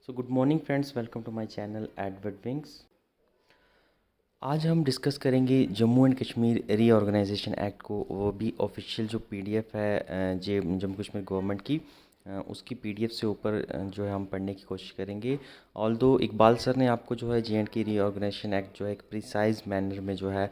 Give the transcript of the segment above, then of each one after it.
So good morning friends, welcome to my channel Edward Wings. आज हम discuss करेंगे Jammu and Kashmir reorganisation act को, वो भी ऑफिशियल जो पीडीएफ है जे जम्मू कश्मीर गवर्नमेंट की, उसकी पीडीएफ से ऊपर जो है हम पढ़ने की कोशिश करेंगे। ऑल्दो इकबाल सर ने आपको जो है जेएंडके रीऑर्गेनाइजेशन एक्ट जो है एक प्रिसाइज मैनर में जो है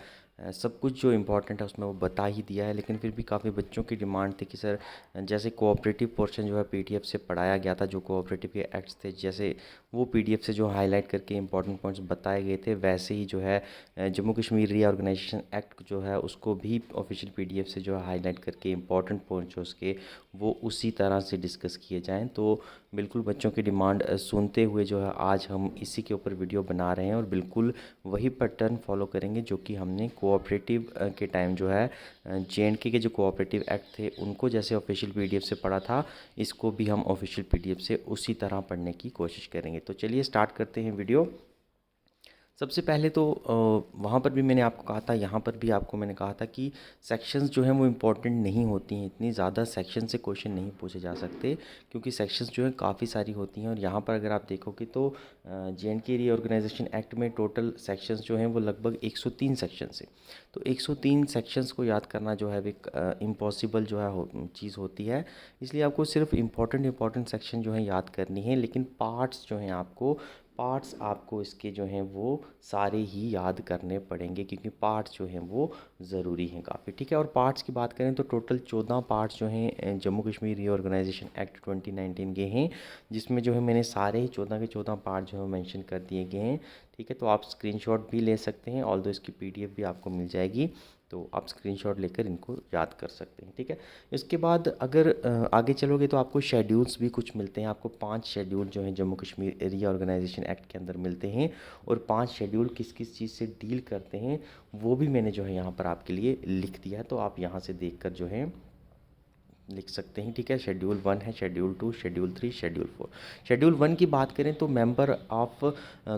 सब कुछ जो इम्पोर्टेंट है उसमें वो बता ही दिया है, लेकिन फिर भी काफ़ी बच्चों की डिमांड थी कि सर जैसे कोऑपरेटिव पोर्शन जो है पीडीएफ से पढ़ाया गया था, जो कोऑपरेटिव के एक्ट्स थे जैसे वो पीडीएफ से जो हाईलाइट करके इंपॉर्टेंट पॉइंट्स बताए गए थे, वैसे ही जो है जम्मू कश्मीर रीऑर्गेनाइजेशन एक्ट जो है उसको भी ऑफिशियल पीडीएफ से जो है हाईलाइट करके इंपॉर्टेंट पॉइंट्स जो उसके वो उसी तरह से डिस्कस किए जाएँ। तो बिल्कुल बच्चों की डिमांड सुनते हुए जो है आज हम इसी के ऊपर वीडियो बना रहे हैं और बिल्कुल वही पैटर्न फॉलो करेंगे जो कि हमने कोऑपरेटिव के टाइम जो है जेएंडके के जो कोऑपरेटिव एक्ट थे उनको जैसे ऑफिशियल पीडीएफ से पढ़ा था, इसको भी हम ऑफिशियल पीडीएफ से उसी तरह पढ़ने की कोशिश करेंगे। तो चलिए स्टार्ट करते हैं वीडियो। सबसे पहले तो वहाँ पर भी मैंने आपको कहा था, यहाँ पर भी आपको मैंने कहा था कि सेक्शंस जो हैं वो इम्पोर्टेंट नहीं होती हैं, इतनी ज़्यादा सेक्शन से क्वेश्चन नहीं पूछे जा सकते क्योंकि सेक्शंस जो हैं काफ़ी सारी होती हैं। और यहाँ पर अगर आप देखोगे तो जेएंडके रीऑर्गेनाइजेशन एक्ट में टोटल सेक्शंस जो हैं वो लगभग 103 सेक्शंस हैं। तो 103 सेक्शंस को याद करना जो है एक इम्पॉसिबल जो है चीज़ होती है, इसलिए आपको सिर्फ इम्पॉर्टेंट सेक्शन जो है याद करनी है, लेकिन पार्ट्स आपको इसके जो हैं वो सारे ही याद करने पड़ेंगे क्योंकि पार्ट्स जो हैं वो ज़रूरी हैं काफ़ी। ठीक है, और पार्ट्स की बात करें तो टोटल 14 पार्ट्स जो हैं जम्मू कश्मीर रीऑर्गेनाइजेशन एक्ट 2019 के हैं, जिसमें जो है मैंने सारे ही 14 के 14 पार्ट जो है मेंशन कर दिए गए हैं। ठीक है, तो आप स्क्रीनशॉट भी ले सकते हैं, ऑल्दो इसकी पीडीएफ भी आपको मिल जाएगी, तो आप स्क्रीनशॉट लेकर इनको याद कर सकते हैं। ठीक है, इसके बाद अगर आगे चलोगे तो आपको शेड्यूल्स भी कुछ मिलते हैं। आपको 5 शेड्यूल जो हैं जम्मू कश्मीर रीऑर्गेनाइजेशन एक्ट के अंदर मिलते हैं और 5 शेड्यूल किस किस चीज़ से डील करते हैं वो भी मैंने जो है यहाँ पर आपके लिए लिख दिया है, तो आप यहाँ से देखकर जो है लिख सकते हैं। ठीक है, शेड्यूल 1 है, शेड्यूल 2, शेड्यूल 3, शेड्यूल 4। शेड्यूल 1 की बात करें तो member of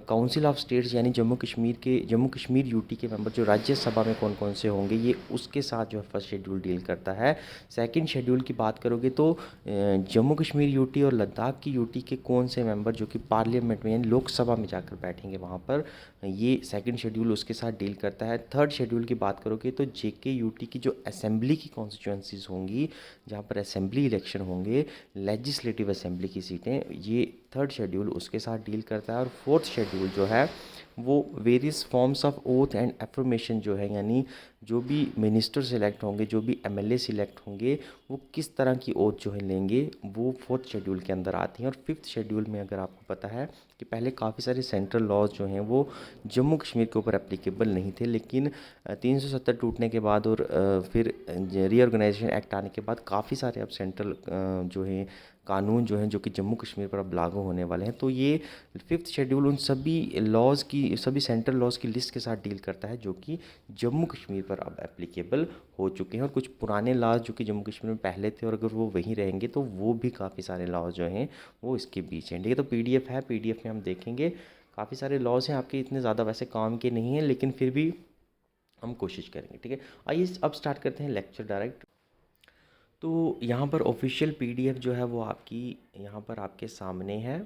council of states यानी जम्मू कश्मीर यूटी के मेंबर जो राज्यसभा में कौन कौन से होंगे, ये उसके साथ जो है फर्स्ट शेड्यूल डील करता है। सेकंड शेड्यूल की बात करोगे तो जम्मू कश्मीर यूटी और लद्दाख की यूटी के कौन से मेंबर जो कि पार्लियामेंट में यानी लोकसभा में जाकर बैठेंगे वहाँ पर, ये सेकंड शेड्यूल उसके साथ डील करता है। थर्ड शेड्यूल की बात करोगे तो जेके यूटी की जो असेंबली की कॉन्स्टिट्यूंसीज होंगी, जहाँ पर असेंबली इलेक्शन होंगे, लेजिस्लेटिव असेंबली की सीटें, ये थर्ड शेड्यूल उसके साथ डील करता है। और फोर्थ शेड्यूल जो है वो various forms of oath and affirmation जो है, यानी जो भी मिनिस्टर सिलेक्ट होंगे, जो भी एमएलए सिलेक्ट होंगे, वो किस तरह की ओथ जो है लेंगे, वो फोर्थ शेड्यूल के अंदर आती हैं। और फिफ्थ शेड्यूल में अगर आपको पता है कि पहले काफ़ी सारे सेंट्रल लॉज जो हैं वो जम्मू कश्मीर के ऊपर एप्लीकेबल नहीं थे, लेकिन 370 टूटने के बाद और फिर रीऑर्गेनाइजेशन एक्ट आने के बाद काफ़ी सारे अब सेंट्रल जो है कानून जो हैं जो कि जम्मू कश्मीर पर अब लागू होने वाले हैं। तो ये फिफ्थ शेड्यूल उन सभी सेंट्रल लॉज की लिस्ट के साथ डील करता है जो कि जम्मू कश्मीर पर अब एप्लीकेबल हो चुके हैं। और कुछ पुराने लॉज जो कि जम्मू कश्मीर में पहले थे और अगर वो वहीं रहेंगे तो वो भी काफ़ी सारे लॉज जो हैं वो इसके बीच हैं। ठीक है, तो पीडीएफ है, पीडीएफ में हम देखेंगे काफ़ी सारे लॉज हैं आपके, इतने ज़्यादा वैसे काम के नहीं हैं लेकिन फिर भी हम कोशिश करेंगे। ठीक है, आइए अब स्टार्ट करते हैं लेक्चर डायरेक्ट। तो यहाँ पर ऑफिशियल पीडीएफ जो है वो आपकी यहाँ पर आपके सामने है,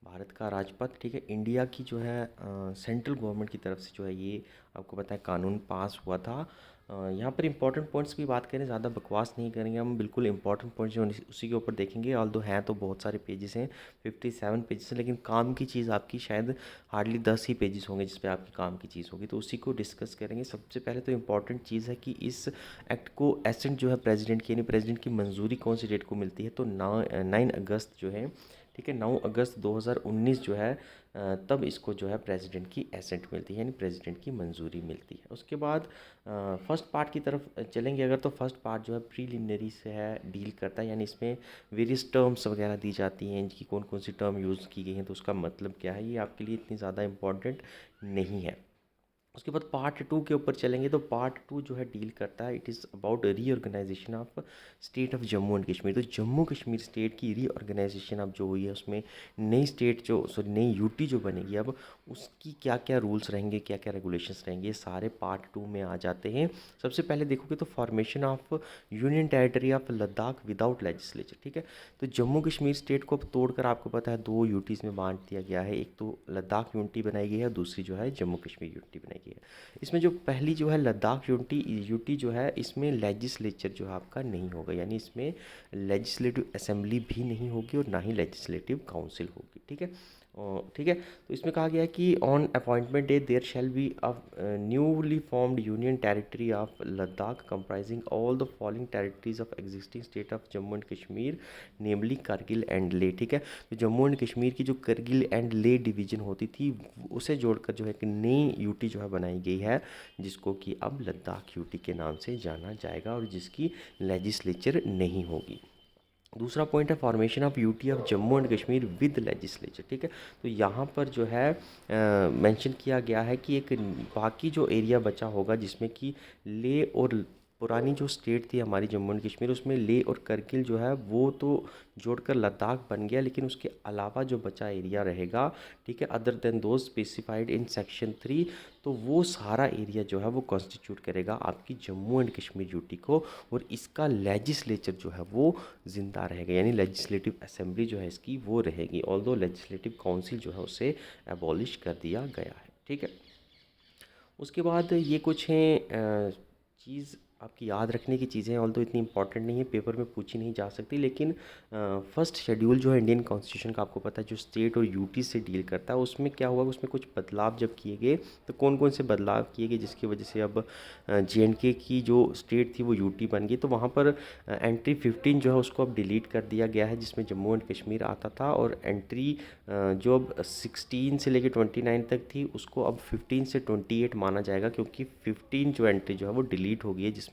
भारत का राजपथ। ठीक है, इंडिया की जो है सेंट्रल गवर्नमेंट की तरफ से जो है ये आपको पता है कानून पास हुआ था। यहाँ पर इंपॉर्टेंट पॉइंट्स की बात करें, ज़्यादा बकवास नहीं करेंगे हम, बिल्कुल इंपॉर्टेंट पॉइंट्स जो उसी के ऊपर देखेंगे। ऑल्दो हैं तो बहुत सारे पेजेस हैं, 57 पेजेस हैं, लेकिन काम की चीज़ आपकी शायद हार्डली 10 ही पेजेस होंगे जिस पे आपकी काम की चीज़ होगी, तो उसी को डिस्कस करेंगे। सबसे पहले तो इंपॉर्टेंट चीज़ है कि इस एक्ट को एसेंट जो है प्रेसिडेंट की यानी प्रेसिडेंट की मंजूरी कौन सी डेट को मिलती है, तो 9 अगस्त जो है, ठीक है, 9 अगस्त 2019 जो है तब इसको जो है प्रेसिडेंट की एसेंट मिलती है यानी प्रेसिडेंट की मंजूरी मिलती है। उसके बाद फर्स्ट पार्ट की तरफ चलेंगे अगर, तो फर्स्ट पार्ट जो है प्रीलिमिनरी से है डील करता है, यानी इसमें वेरियस टर्म्स वगैरह दी जाती हैं, इनकी कौन कौन सी टर्म यूज़ की गई हैं तो उसका मतलब क्या है, ये आपके लिए इतनी ज़्यादा इम्पॉर्टेंट नहीं है। उसके बाद पार्ट टू के ऊपर चलेंगे तो पार्ट टू जो है डील करता है, it is about reorganisation of state of Jammu and Kashmir. तो जम्मू कश्मीर स्टेट की रीऑर्गेनाइजेशन अब जो हुई है उसमें नई स्टेट जो सॉरी नई यूटी जो बनेगी अब उसकी क्या क्या रूल्स रहेंगे, क्या क्या रेगुलेशंस रहेंगे, ये सारे पार्ट टू में आ जाते हैं। सबसे पहले देखोगे तो formation of union territory of Ladakh without legislature, ठीक है। तो जम्मू कश्मीर स्टेट को अब तोड़कर आपको पता है दो यूटीज़ में बांट दिया गया है, एक तो लद्दाख यूनिटी बनाई गई है, दूसरी जो है जम्मू कश्मीर यूनिटी बनाई गई है। इसमें जो पहली जो है लद्दाख यूनिटी यूटी जो है इसमें लेजिस्लेचर जो है आपका नहीं होगा, यानी इसमें लेजिस्लेटिव असेंबली भी नहीं होगी और ना ही लेजिस्लेटिव काउंसिल होगी, ठीक है। ठीक है, तो इसमें कहा गया है कि on appointment day there shall be a newly formed union territory of Ladakh comprising all the following territories of existing state of Jammu and Kashmir namely Kargil and Leh, ठीक है। तो जम्मू एंड कश्मीर की जो करगिल एंड ले डिवीजन होती थी उसे जोड़कर जो है कि नई यूटी जो है बनाई गई है, जिसको कि अब लद्दाख यूटी के नाम से जाना जाएगा और जिसकी लेजिस्लेचर नहीं होगी। दूसरा पॉइंट है formation of UT of Jammu and Kashmir with legislature, ठीक है। तो यहाँ पर जो है मेंशन किया गया है कि एक बाकी जो एरिया बचा होगा जिसमें कि ले और पुरानी जो स्टेट थी हमारी जम्मू एंड कश्मीर उसमें ले और करगिल जो है वो तो जोड़कर लद्दाख बन गया, लेकिन उसके अलावा जो बचा एरिया रहेगा, ठीक है, अदर देन दो स्पेसिफाइड इन सेक्शन 3, तो वो सारा एरिया जो है वो कॉन्स्टिट्यूट करेगा आपकी जम्मू एंड कश्मीर यूटी को, और इसका लेजिस्लेचर जो है वो ज़िंदा रहेगा, यानी लेजिस्लेटिव असेंबली जो है इसकी वो रहेगी, ऑल्दो लेजिस्लेटिव काउंसिल जो है उसे एबॉलिश कर दिया गया है, ठीक है। उसके बाद ये कुछ हैं चीज़ आपकी याद रखने की चीज़ें, ऑल्दो इतनी इंपॉर्टेंट नहीं है, पेपर में पूछी नहीं जा सकती, लेकिन फर्स्ट शेड्यूल जो है इंडियन कॉन्स्टिट्यूशन का आपको पता है जो स्टेट और यूटी से डील करता है, उसमें क्या हुआ, उसमें कुछ बदलाव जब किए गए तो कौन कौन से बदलाव किए गए जिसकी वजह से अब JNK की जो स्टेट थी वो यूटी बन गई। तो वहाँ पर एंट्री 15 जो है उसको अब डिलीट कर दिया गया है जिसमें जम्मू एंड कश्मीर आता था, और एंट्री जो अब 16 से लेकर 29 तक थी उसको अब 15 से 28 माना जाएगा, क्योंकि 15 जो एंट्री जो है वो डिलीट हो गई है जिसमें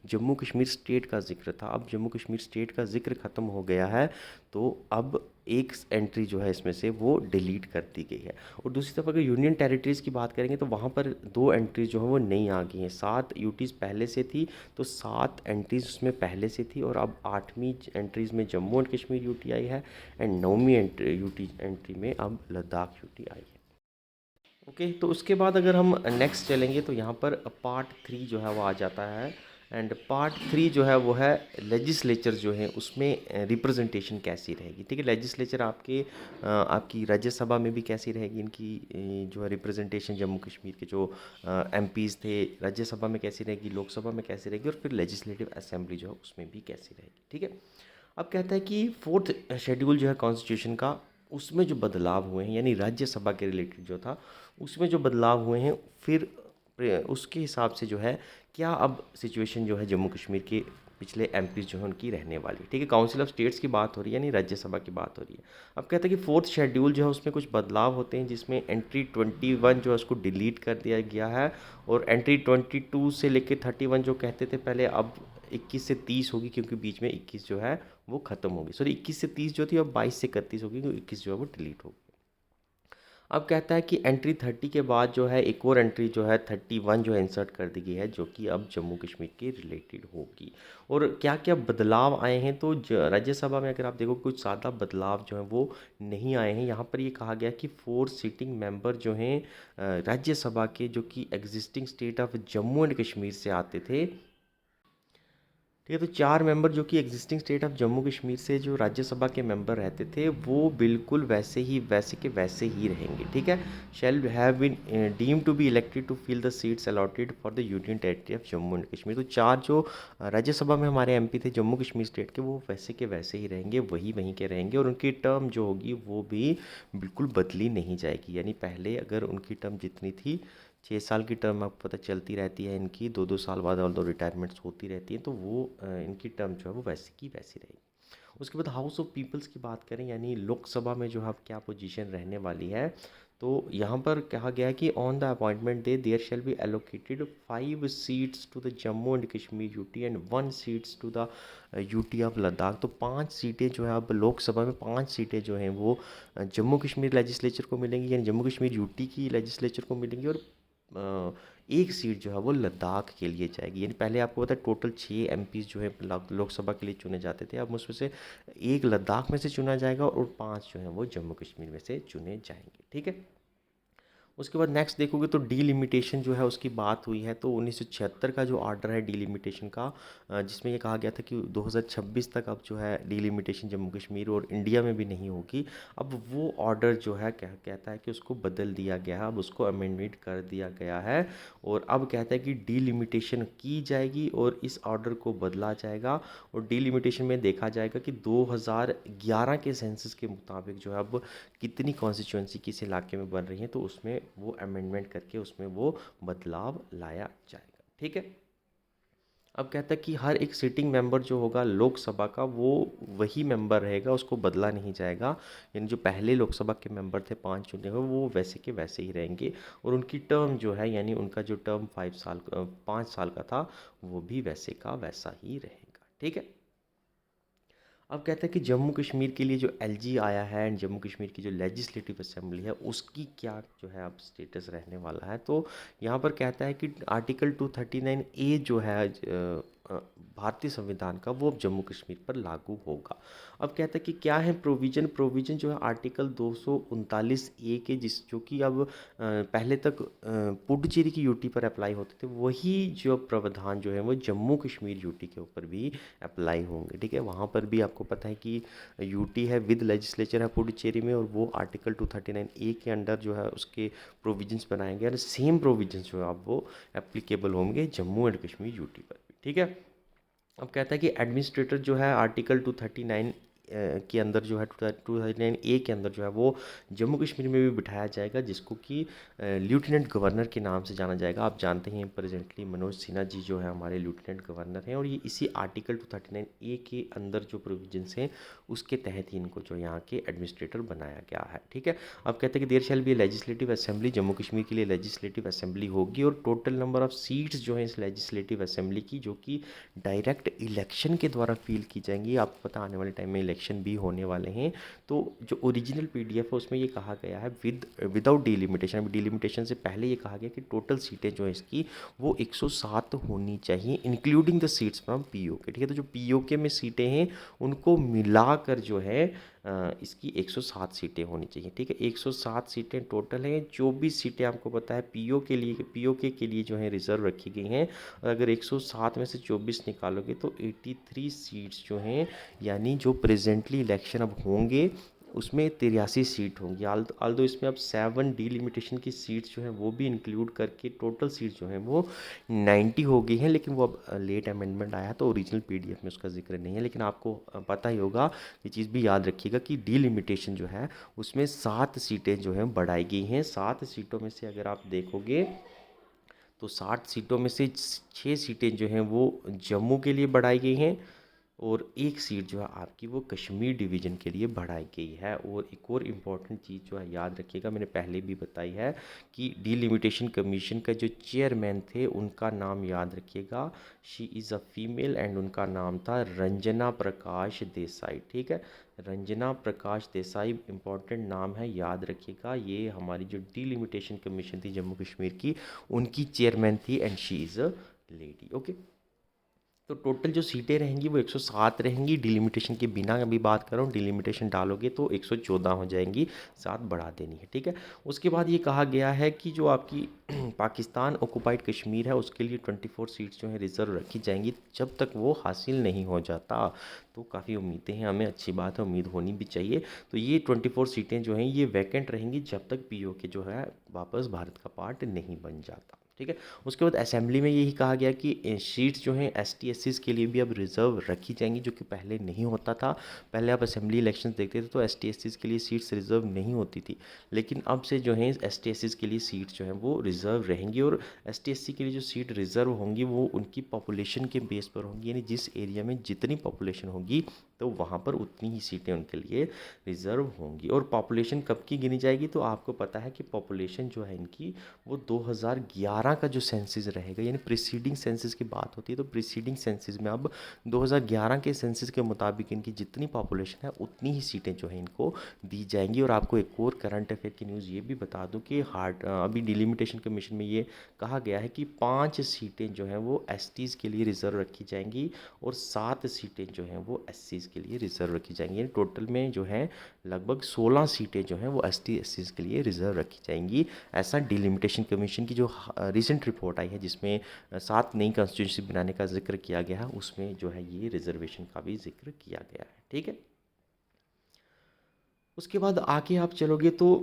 जम्मू कश्मीर स्टेट का जिक्र था। अब जम्मू कश्मीर स्टेट का जिक्र ख़त्म हो गया है, तो अब एक एंट्री जो है इसमें से वो डिलीट कर दी गई है। और दूसरी तरफ अगर यूनियन टेरिटरीज़ की बात करेंगे तो वहाँ पर दो एंट्रीज जो है वो नई आ गई हैं। 7 यूटीज़ पहले से थी, तो 7 एंट्रीज उसमें पहले से थी, और अब 8वीं एंट्रीज़ में जम्मू एंड कश्मीर यूटी आई है, एंड 9वीं एंट्री में अब लद्दाख यूटी आई है। ओके, तो उसके बाद अगर हम नेक्स्ट चलेंगे तो यहाँ पर पार्ट 3 जो है वो आ जाता है, एंड पार्ट 3 जो है वो है लेजिस्लेचर जो है उसमें रिप्रेजेंटेशन कैसी रहेगी, ठीक है। लेजिस्लेचर आपकी राज्यसभा में भी कैसी रहेगी, इनकी जो है रिप्रेजेंटेशन जम्मू कश्मीर के जो MPs थे राज्यसभा में कैसी रहेगी, लोकसभा में कैसी रहेगी, और फिर लेजिस्लेटिव असेंबली जो है उसमें भी कैसी रहेगी, ठीक है। अब कहता है कि फोर्थ शेड्यूल जो है कॉन्स्टिट्यूशन का उसमें जो बदलाव हुए हैं, यानी राज्यसभा के रिलेटेड जो था उसमें जो बदलाव हुए हैं, फिर उसके हिसाब से जो है क्या अब सिचुएशन जो है जम्मू कश्मीर के पिछले MPs जो है उनकी रहने वाली, ठीक है। काउंसिल ऑफ स्टेट्स की बात हो रही है, यानी राज्यसभा की बात हो रही है। अब कहते हैं कि फोर्थ शेड्यूल जो है उसमें कुछ बदलाव होते हैं, जिसमें एंट्री 21 जो है उसको डिलीट कर दिया गया है, और एंट्री 22 से लेकर 31 जो कहते थे पहले, अब 21 से 30 होगी, क्योंकि बीच में 21 जो है वो ख़त्म होगी, सॉरी 21 से 30 जो थी अब 22 से 31 होगी, क्योंकि 21 जो है वो डिलीट होगी। अब कहता है कि एंट्री 30 के बाद जो है एक और एंट्री जो है 31 जो है इंसर्ट कर दी गई है, जो कि अब जम्मू कश्मीर के रिलेटेड होगी। और क्या क्या बदलाव आए हैं, तो राज्यसभा में अगर आप देखो कुछ ज़्यादा बदलाव जो हैं वो नहीं आए हैं। यहाँ पर ये कहा गया कि 4 सीटिंग मेंबर जो हैं राज्यसभा के, जो कि existing state of Jammu and Kashmir से आते थे, ठीक है। तो 4 मेंबर जो कि existing state of Jammu Kashmir से जो राज्यसभा के मेंबर रहते थे वो बिल्कुल वैसे के वैसे ही रहेंगे, ठीक है। Shall have been deem to be elected to fill the seats allotted for the union territory of Jammu and Kashmir. तो 4 जो राज्यसभा में हमारे MP थे जम्मू कश्मीर स्टेट के, वो वैसे के वैसे ही रहेंगे, वहीं के रहेंगे, और उनकी टर्म जो होगी वो भी बिल्कुल बदली नहीं जाएगी। यानी पहले अगर उनकी टर्म जितनी थी 6 साल की टर्म, आपको पता चलती रहती है इनकी, 2-2 साल बाद और 2 रिटायरमेंट्स होती रहती हैं, तो वो इनकी टर्म जो है वो वैसी की वैसी रहेगी। उसके बाद हाउस ऑफ पीपल्स की बात करें, यानी लोकसभा में जो है क्या पोजीशन रहने वाली है, तो यहाँ पर कहा गया है कि on the appointment day there shall be allocated 5 seats to the Jammu and Kashmir UT and 1 seats to the UT of Ladakh. तो 5 सीटें जो है अब लोकसभा में 5 सीटें जो हैं वो जम्मू कश्मीर लेजिस्लेचर को मिलेंगी, यानी जम्मू कश्मीर यूटी की लेजिस्लेचर को मिलेंगी, और एक सीट जो है वो लद्दाख के लिए जाएगी। यानी पहले आपको पता है टोटल 6 एमपीज़ जो है लोकसभा के लिए चुने जाते थे, अब उसमें से एक लद्दाख में से चुना जाएगा और 5 जो हैं वो जम्मू कश्मीर में से चुने जाएंगे। ठीक है। उसके बाद नेक्स्ट देखोगे तो डीलिमिटेशन जो है उसकी बात हुई है, तो 1976 का जो ऑर्डर है डीलिमिटेशन का, जिसमें ये कहा गया था कि 2026 तक अब जो है डीलिमिटेशन जम्मू कश्मीर और इंडिया में भी नहीं होगी। अब वो ऑर्डर जो है कहता है कि उसको बदल दिया गया है, अब उसको अमेंडमेंट कर दिया गया है और अब कहता है कि डीलिमिटेशन की जाएगी और इस ऑर्डर को बदला जाएगा और डीलिमिटेशन में देखा जाएगा कि 2011 के सेंसस के मुताबिक जो है अब कितनी कॉन्स्टिट्यूंसी किस इलाके में बन रही है, तो उसमें वो अमेंडमेंट करके उसमें वो बदलाव लाया जाएगा। ठीक है। अब कहता है कि हर एक सिटिंग मेंबर जो होगा लोकसभा का वो वही मेंबर रहेगा, उसको बदला नहीं जाएगा। यानी जो पहले लोकसभा के मेंबर थे 5 चुने हुए वो वैसे के वैसे ही रहेंगे और उनकी टर्म जो है यानी उनका जो टर्म 5 साल का था वो भी वैसे का वैसा ही रहेगा। ठीक है। अब कहता है कि जम्मू कश्मीर के लिए जो एलजी आया है एंड जम्मू कश्मीर की जो लेजिस्लेटिव असेंबली है उसकी क्या जो है अब स्टेटस रहने वाला है, तो यहाँ पर कहता है कि आर्टिकल 239A जो है भारतीय संविधान का वो अब जम्मू कश्मीर पर लागू होगा। अब कहता है कि क्या है प्रोविज़न, प्रोविज़न जो है आर्टिकल 239A के जो कि अब पहले तक पुडुचेरी की यूटी पर अप्लाई होते थे, वही जो प्रावधान जो है वो जम्मू कश्मीर यूटी के ऊपर भी अप्लाई होंगे। ठीक है। वहाँ पर भी आपको पता है कि यूटी है विद लेजिस्लेचर है पुडुचेरी में और वो आर्टिकल 239A के अंडर जो है उसके प्रोविजंस बनाए गए और सेम प्रोविजंस जो है अब वो एप्लीकेबल होंगे जम्मू एंड कश्मीर यूटी पर भी। ठीक है। अब कहता है कि एडमिनिस्ट्रेटर जो है आर्टिकल 239 के अंदर जो है 239A के अंदर जो है वो जम्मू कश्मीर में भी बिठाया जाएगा, जिसको कि लेफ्टिनेंट गवर्नर के नाम से जाना जाएगा। आप जानते हैं प्रेजेंटली मनोज सिन्हा जी जो है हमारे लेफ्टिनेंट गवर्नर हैं और ये इसी आर्टिकल 239A के अंदर जो प्रोविजंस हैं उसके तहत ही इनको जो यहाँ के एडमिनिस्ट्रेटर बनाया गया है। ठीक है। अब कहते हैं कि there shall be legislative assembly, Jammu Kashmir के लिए लेजिस्लेटिव असेंबली होगी और टोटल नंबर ऑफ सीट्स जो है इस लेजिस्लेटिव असेंबली की जो कि डायरेक्ट इलेक्शन के द्वारा फिल की जाएंगी। आपको पता आने वाले टाइम में इलेक्शन भी होने वाले हैं, तो जो ओरिजिनल पीडीएफ है उसमें ये कहा गया है विदाउट डिलिमिटेशन। अभी डिलिमिटेशन से पहले ये कहा गया कि टोटल सीटें जो है इसकी वो 107 होनी चाहिए including the seats from PoK. ठीक है। तो जो पीओके में सीटें हैं उनको मिलाकर जो है इसकी 107 सीटें होनी चाहिए। ठीक है। 107 सीटें टोटल हैं, 24 सीटें आपको पता है पीओके के लिए जो है रिजर्व रखी गई हैं और अगर 107 में से 24 निकालोगे तो 83 सीट्स जो हैं यानी जो प्रेजेंटली इलेक्शन अब होंगे उसमें 83 सीट होंगी। आल्दो इसमें अब 7 डिलिमिटेशन की सीट्स जो हैं वो भी इंक्लूड करके टोटल सीट जो हैं वो 90 हो गई हैं, लेकिन वो अब लेट अमेंडमेंट आया है तो ओरिजिनल पीडीएफ में उसका जिक्र नहीं है। लेकिन आपको पता ही होगा, ये चीज़ भी याद रखिएगा कि डिलिमिटेशन जो है उसमें 7 सीटें जो हैं बढ़ाई गई हैं। 7 सीटों में से अगर आप देखोगे तो 60 सीटों में से 6 सीटें जो हैं वो जम्मू के लिए बढ़ाई गई हैं और एक सीट जो है आपकी वो कश्मीर डिवीज़न के लिए बढ़ाई गई है। और एक और इम्पॉर्टेंट चीज़ जो है याद रखिएगा, मैंने पहले भी बताई है कि डिलिमिटेशन कमीशन का जो चेयरमैन थे उनका नाम याद रखिएगा, she is a female and उनका नाम था रंजना प्रकाश देसाई। ठीक है। रंजना प्रकाश देसाई इम्पॉर्टेंट नाम है, याद रखिएगा। ये हमारी जो डिलिमिटेशन कमीशन थी जम्मू कश्मीर की उनकी चेयरमैन थी and she is a lady. Okay. तो टोटल जो सीटें रहेंगी वो 107 रहेंगी। डिलिमिटेशन के बिना अभी बात कर रहा हूँ, डिलिमिटेशन डालोगे तो 114 हो जाएंगी, 7 बढ़ा देनी है। ठीक है। उसके बाद ये कहा गया है कि जो आपकी पाकिस्तान ऑक्युपाइड कश्मीर है उसके लिए 24 सीट्स जो हैं रिज़र्व रखी जाएंगी जब तक वो हासिल नहीं हो जाता। तो काफ़ी उम्मीदें हैं हमें, अच्छी बात है, उम्मीद होनी भी चाहिए। तो ये 24 सीटें जो हैं ये वैकेंट रहेंगी जब तक पीओके जो है वापस भारत का पार्ट नहीं बन जाता। ठीक है। उसके बाद असेंबली में यही कहा गया कि सीट्स जो हैं एसटी एससीज़ के लिए भी अब रिज़र्व रखी जाएंगी, जो कि पहले नहीं होता था। पहले आप असेंबली इलेक्शंस देखते थे तो एसटी एससीज़ के लिए सीट्स रिज़र्व नहीं होती थी, लेकिन अब से जो है एसटी एससीज़ के लिए सीट्स जो हैं वो रिज़र्व रहेंगी और एसटी एससी के लिए जो सीट रिज़र्व होंगी वो उनकी पॉपुलेशन के बेस पर होंगी, यानी जिस एरिया में जितनी पॉपुलेशन होगी तो वहाँ पर उतनी ही सीटें उनके लिए रिज़र्व होंगी। और पॉपुलेशन कब की गिनी जाएगी, तो आपको पता है कि पॉपुलेशन जो है इनकी वो 2011 2011 का जो सेंसस रहेगा, यानी प्रीसीडिंग सेंसस की बात होती है, तो प्रीसीडिंग सेंसस में अब 2011 के सेंसस के मुताबिक इनकी जितनी पॉपुलेशन है उतनी ही सीटें जो है इनको दी जाएंगी। और आपको एक और करंट अफेयर की न्यूज़ ये भी बता दूं कि अभी डिलिमिटेशन कमीशन में ये कहा गया है कि 5 सीटें जो हैं वो एसटीज़ के लिए रिजर्व रखी जाएंगी और 7 सीटें जो हैं वो एससीज़ के लिए रिजर्व रखी जाएंगी। यानी टोटल में जो है लगभग 16 सीटें जो हैं वो एसटी एससीज़ के लिए रिजर्व रखी जाएंगी। ऐसा डिलिमिटेशन कमीशन की जो रिसेंट रिपोर्ट आई है, जिसमें 7 नई कॉन्स्टिट्यूंसी बनाने का जिक्र किया गया है, उसमें जो है ये रिजर्वेशन का भी जिक्र किया गया है। ठीक है, उसके बाद आगे आप चलोगे तो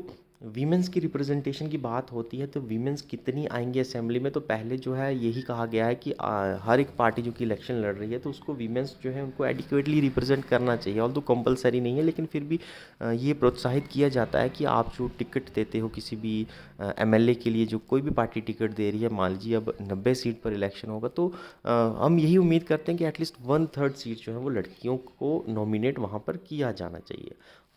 वीमेंस की रिप्रेजेंटेशन की बात होती है, तो वीमेंस कितनी आएंगी असेंबली में। तो पहले जो है यही कहा गया है कि हर एक पार्टी जो कि इलेक्शन लड़ रही है तो उसको वीमेंस जो है उनको एडिक्वेटली रिप्रेजेंट करना चाहिए। ऑल तो कंपलसरी नहीं है, लेकिन फिर भी ये प्रोत्साहित किया जाता है कि आप जो टिकट देते हो किसी भी एमएलए के लिए, जो कोई भी पार्टी टिकट दे रही है, मान लीजिए अब 90 सीट पर इलेक्शन होगा, तो हम यही उम्मीद करते हैं कि एटलीस्ट 1/3 सीट जो है वो लड़कियों को नॉमिनेट वहाँ पर किया जाना चाहिए।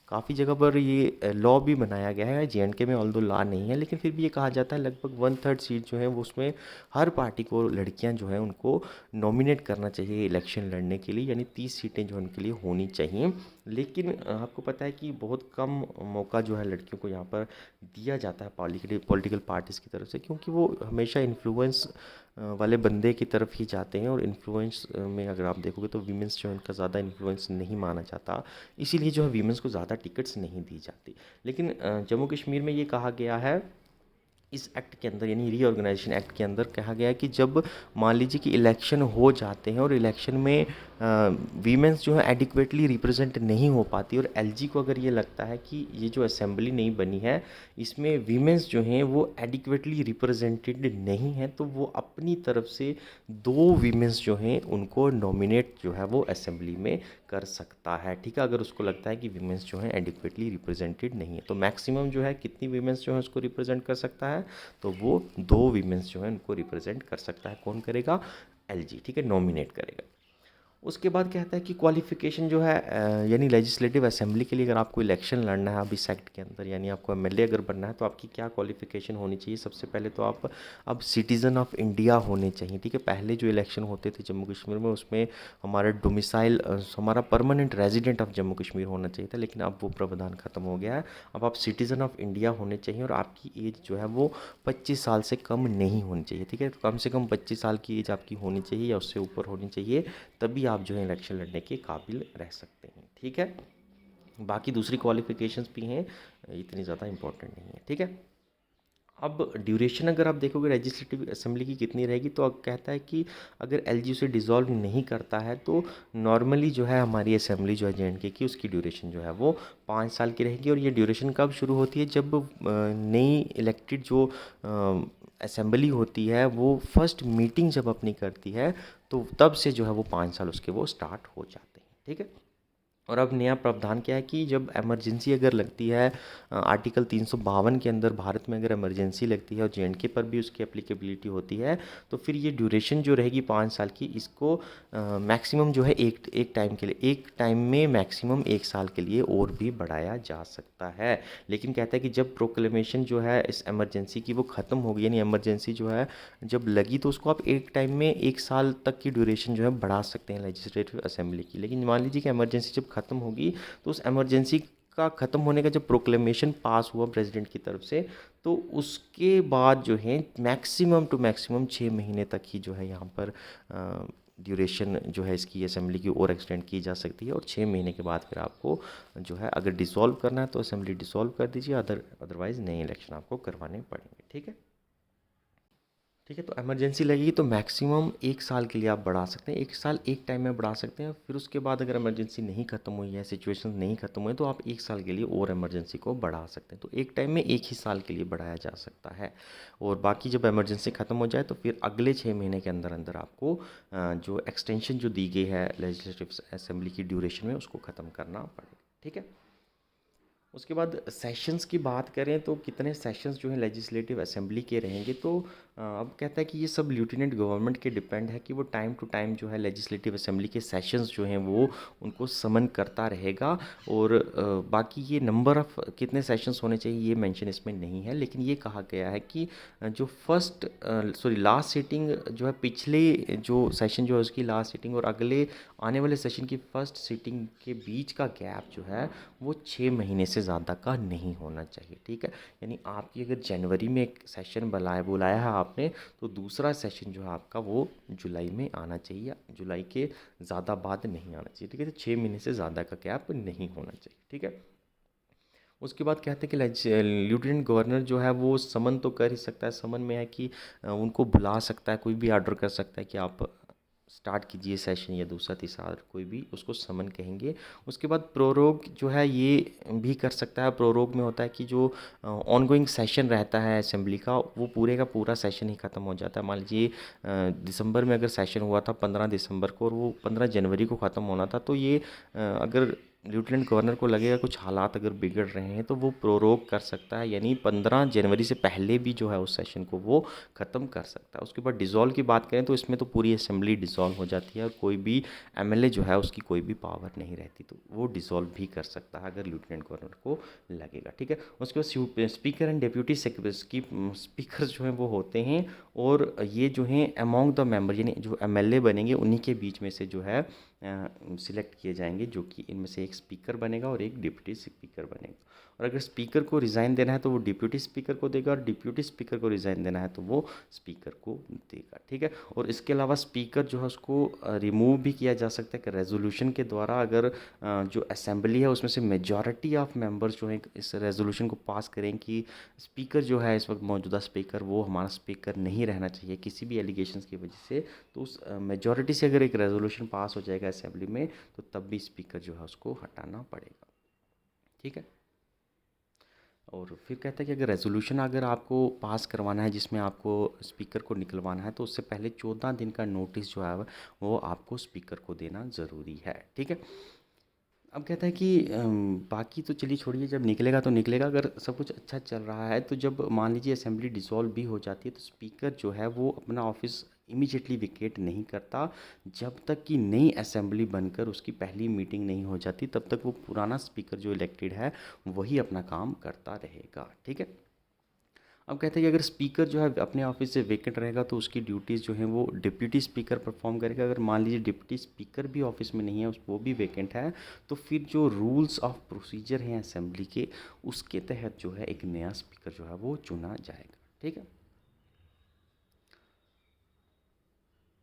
काफ़ी जगह पर ये लॉ भी बनाया गया है, जेएंडके में ऑल दो लॉ नहीं है, लेकिन फिर भी ये कहा जाता है लगभग 1/3 सीट जो है वो उसमें हर पार्टी को लड़कियां जो हैं उनको नॉमिनेट करना चाहिए इलेक्शन लड़ने के लिए, यानी 30 सीटें जो उनके लिए होनी चाहिए। लेकिन आपको पता है कि बहुत कम मौका जो है लड़कियों को यहाँ पर दिया जाता है पॉलिटिकल पार्टीज़ की तरफ से, क्योंकि वो हमेशा इन्फ्लुएंस वाले बंदे की तरफ ही जाते हैं। और इन्फ्लुएंस में अगर आप देखोगे तो वीमेंस जो है उनका ज़्यादा इन्फ्लुएंस नहीं माना जाता, इसीलिए जो है वीमेंस को ज़्यादा टिकट्स नहीं दी जाती। लेकिन जम्मू कश्मीर में ये कहा गया है इस एक्ट के अंदर, यानी रीऑर्गेनाइजेशन एक्ट के अंदर कहा गया है कि जब मान लीजिए कि इलेक्शन हो जाते हैं और इलेक्शन में वीमेंस जो है एडिक्वेटली रिप्रेजेंट नहीं हो पाती, और एलजी को अगर ये लगता है कि ये जो असेंबली नहीं बनी है इसमें वीमेंस जो हैं वो एडिक्वेटली रिप्रेजेंटेड नहीं है, तो वो अपनी तरफ से 2 वीमेंस जो हैं उनको नॉमिनेट जो है वो असेंबली में कर सकता है। ठीक है, अगर उसको लगता है कि वीमेंस जो हैं एडिक्वेटली रिप्रेजेंटेड नहीं है, तो मैक्सिमम जो है कितनी वीमेंस जो है उसको रिप्रेजेंट कर सकता है, तो वो 2 वीमेंस जो है उनको रिप्रेजेंट कर सकता है। कौन करेगा? एलजी। ठीक है, नॉमिनेट करेगा। उसके बाद कहता है कि क्वालिफिकेशन जो है यानी लेजिस्लेटिव असेंबली के लिए अगर आपको इलेक्शन लड़ना है अभी सेक्ट के अंदर, यानी आपको एमएलए अगर बनना है, तो आपकी क्या क्वालिफिकेशन होनी चाहिए। सबसे पहले तो आप अब सिटीज़न ऑफ इंडिया होने चाहिए। ठीक है, पहले जो इलेक्शन होते थे जम्मू कश्मीर में उसमें हमारा डोमिसाइल हमारा permanent resident of Jammu Kashmir होना चाहिए था, लेकिन अब वो प्रावधान खत्म हो गया है। अब आप सिटीज़न ऑफ इंडिया होने चाहिए और आपकी एज जो है वो 25 साल से कम नहीं होनी चाहिए। ठीक है, तो कम से कम 25 साल की एज आपकी होनी चाहिए या उससे ऊपर होनी चाहिए, तभी आप जो है इलेक्शन लड़ने के काबिल रह सकते हैं। ठीक है, बाकी दूसरी क्वालिफिकेशंस भी हैं, इतनी ज़्यादा इंपॉर्टेंट नहीं है। ठीक है, अब ड्यूरेशन अगर आप देखोगे लेजिस्लेटिव असेंबली की कितनी रहेगी, तो अब कहता है कि अगर एलजी उसे डिसॉल्व नहीं करता है तो नॉर्मली जो है हमारी असेंबली जो है जेएंडके की, उसकी ड्यूरेशन जो है वो 5 साल की रहेगी। और ये ड्यूरेशन कब शुरू होती है? जब नई इलेक्टेड जो असेंबली होती है वो फर्स्ट मीटिंग जब अपनी करती है, तो तब से जो है वो 5 साल उसके वो स्टार्ट हो जाते हैं। ठीक है, और अब नया प्रावधान क्या है कि जब इमरजेंसी अगर लगती है आर्टिकल 352 के अंदर भारत में अगर इमरजेंसी लगती है और जेएंडके पर भी उसकी एप्लीकेबिलिटी होती है, तो फिर ये ड्यूरेशन जो रहेगी 5 साल की, इसको मैक्सिमम जो है एक टाइम के लिए, एक टाइम में मैक्सिमम 1 साल के लिए और भी बढ़ाया जा सकता है। लेकिन कहता है कि जब प्रोक्लेमेशन जो है इस इमरजेंसी की वो ख़त्म होगी, यानी इमरजेंसी जो है जब लगी, तो उसको आप एक टाइम में 1 साल तक की ड्यूरेशन जो है बढ़ा सकते हैं लेजिस्लेटिव असेंबली की। लेकिन मान लीजिए कि इमरजेंसी जब ख़त्म होगी, तो उस इमरजेंसी का ख़त्म होने का जब प्रोक्लेमेशन पास हुआ प्रेसिडेंट की तरफ से, तो उसके बाद जो है मैक्सिमम टू मैक्सिमम 6 महीने तक ही जो है यहाँ पर ड्यूरेशन जो है इसकी असेंबली की और एक्सटेंड की जा सकती है। और 6 महीने के बाद फिर आपको जो है अगर डिसॉल्व करना है तो असेंबली डिसॉल्व कर दीजिए, अदरवाइज़ नए इलेक्शन आपको करवाने पड़ेंगे। ठीक है, ठीक है, तो इमरजेंसी लगेगी तो मैक्सिमम 1 साल के लिए आप बढ़ा सकते हैं, 1 साल एक टाइम में बढ़ा सकते हैं। फिर उसके बाद अगर इमरजेंसी नहीं ख़त्म हुई है, सिचुएशन नहीं ख़त्म हुई, तो आप 1 साल के लिए और इमरजेंसी को बढ़ा सकते हैं। तो एक टाइम में एक ही साल के लिए बढ़ाया जा सकता है। और बाकी जब इमरजेंसी ख़त्म हो जाए तो फिर अगले 6 महीने के अंदर अंदर आपको जो एक्सटेंशन जो दी गई है लेजिस्लेटिव असेंबली की ड्यूरेशन में, उसको ख़त्म करना पड़ेगा। ठीक है, उसके बाद सेशंस की बात करें तो कितने सेशंस जो हैं लेजिस्लेटिव असेंबली के रहेंगे, तो अब कहता है कि ये सब लिeutenant गवर्नमेंट के डिपेंड है कि वो टाइम टू टाइम जो है लेजिस्लेटिव असेंबली के सेशंस जो हैं वो उनको समन करता रहेगा। और बाकी ये नंबर ऑफ़ कितने सेशंस होने चाहिए ये मेंशन इसमें नहीं है, लेकिन ये कहा गया है कि जो लास्ट सीटिंग जो है, पिछले जो सेशन जो है उसकी लास्ट सीटिंग और अगले आने वाले सेशन की फर्स्ट सीटिंग के बीच का गैप जो है वो 6 महीने से ज़्यादा का नहीं होना चाहिए। ठीक है, यानी आपकी अगर जनवरी में एक सेशन बुलाया है आपने, तो दूसरा सेशन जो है आपका वो जुलाई में आना चाहिए, या जुलाई के ज़्यादा बाद नहीं आना चाहिए। ठीक है, तो 6 महीने से ज़्यादा का गैप नहीं होना चाहिए। ठीक है, उसके बाद कहते हैं कि लेफ्टिनेंट गवर्नर जो है वो समन तो कर ही सकता है। समन में है कि उनको बुला सकता है, कोई भी ऑर्डर कर सकता है कि आप स्टार्ट कीजिए सेशन, या दूसरा तीसरा order, कोई भी उसको समन कहेंगे। उसके बाद प्रोरोग जो है ये भी कर सकता है। प्रोरोग में होता है कि जो ऑनगोइंग सेशन रहता है असेंबली का, वो पूरे का पूरा सेशन ही ख़त्म हो जाता है। मान लीजिए दिसंबर में अगर सेशन हुआ था 15 दिसंबर को, और वो 15 जनवरी को ख़त्म होना था, तो ये अगर लेफ्टिनेंट गवर्नर को लगेगा कुछ हालात अगर बिगड़ रहे हैं तो वो प्रोरोग कर सकता है, यानी 15 जनवरी से पहले भी जो है उस सेशन को वो ख़त्म कर सकता है। उसके बाद डिज़ोल्व की बात करें तो इसमें तो पूरी असेंबली डिज़ोल्व हो जाती है, और कोई भी एमएलए जो है उसकी कोई भी पावर नहीं रहती, तो वो डिज़ोल्व भी कर सकता है अगर लेफ्टिनेंट गवर्नर को लगेगा। ठीक है, उसके बाद स्पीकर एंड डिप्यूटी स्पीकर जो हैं वो होते हैं, और ये जो हैं अमॉन्ग द मेंबर, यानी जो एमएलए बनेंगे उन्हीं के बीच में से जो है सिलेक्ट किए जाएंगे, जो कि इनमें से एक स्पीकर बनेगा और एक डिप्टी स्पीकर बनेगा। और अगर स्पीकर को रिज़ाइन देना है तो वो डिप्यूटी स्पीकर को देगा, और डिप्यूटी स्पीकर को रिज़ाइन देना है तो वो स्पीकर को देगा। ठीक है, और इसके अलावा स्पीकर जो है उसको रिमूव भी किया जा सकता है कि रेजोल्यूशन के द्वारा, अगर जो असेंबली है उसमें से मेजॉरिटी ऑफ मेंबर्स जो हैं इस रेजोल्यूशन को पास करें कि स्पीकर जो है इस वक्त मौजूदा स्पीकर वो हमारा स्पीकर नहीं रहना चाहिए किसी भी एलिगेशंस की वजह से, तो उस मेजॉरिटी से अगर एक रेजोल्यूशन पास हो जाएगा असेंबली में, तो तब भी स्पीकर जो है उसको हटाना पड़ेगा। ठीक है, और फिर कहता है कि अगर रेजोल्यूशन अगर आपको पास करवाना है जिसमें आपको स्पीकर को निकलवाना है, तो उससे पहले 14 दिन का नोटिस जो है वो आपको स्पीकर को देना ज़रूरी है। ठीक है, अब कहता है कि बाकी तो चलिए छोड़िए, जब निकलेगा तो निकलेगा। अगर सब कुछ अच्छा चल रहा है तो जब मान लीजिए असेंबली डिसॉल्व भी हो जाती है, तो स्पीकर जो है वो अपना ऑफिस इमीडिएटली विकेट नहीं करता। जब तक कि नई असेंबली बनकर उसकी पहली मीटिंग नहीं हो जाती, तब तक वो पुराना स्पीकर जो इलेक्टेड है वही अपना काम करता रहेगा। ठीक है, अब कहते हैं कि अगर स्पीकर जो है अपने ऑफिस से वेकेंट रहेगा, तो उसकी ड्यूटीज़ जो हैं वो डिप्यूटी स्पीकर परफॉर्म करेगा। अगर मान लीजिए डिप्टी स्पीकर भी ऑफिस में नहीं है, उस वो भी वेकेंट है, तो फिर जो रूल्स ऑफ प्रोसीजर हैं असेंबली के, उसके तहत जो है एक नया स्पीकर जो है वो चुना जाएगा। ठीक है,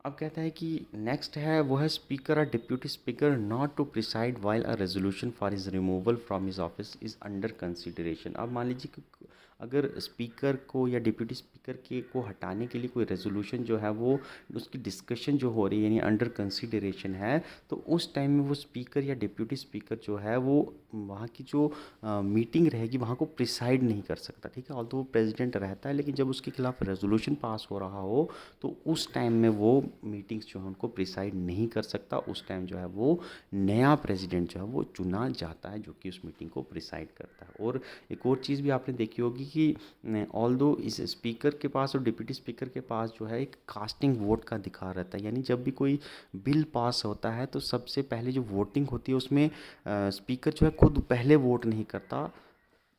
अब कहता है कि नेक्स्ट है वो है स्पीकर और deputy speaker not to preside while a resolution for his removal from his office is under consideration. अब मान लीजिए कि अगर स्पीकर को या डिप्यूटी स्पीकर के को हटाने के लिए कोई रेजोल्यूशन जो है वो उसकी डिस्कशन जो हो रही है यानी अंडर कंसिडरेशन है, तो उस टाइम में वो स्पीकर या डिप्यूटी स्पीकर जो है वो वहाँ की जो मीटिंग रहेगी वहाँ को प्रिसाइड नहीं कर सकता। ठीक है, ऑल्दो वो प्रेसिडेंट रहता है, लेकिन जब उसके खिलाफ रेजोल्यूशन पास हो रहा हो तो उस टाइम में वो मीटिंग्स जो है उनको प्रिसाइड नहीं कर सकता। उस टाइम जो है वो नया प्रेसिडेंट जो है वो चुना जाता है, जो कि उस मीटिंग को प्रिसाइड करता है। और एक और चीज़ भी आपने देखी होगी कि ऑल्दो इस स्पीकर के पास और डिप्टी स्पीकर के पास जो है एक कास्टिंग वोट का अधिकार रहता है, यानी जब भी कोई बिल पास होता है तो सबसे पहले जो वोटिंग होती है उसमें स्पीकर जो है खुद पहले वोट नहीं करता।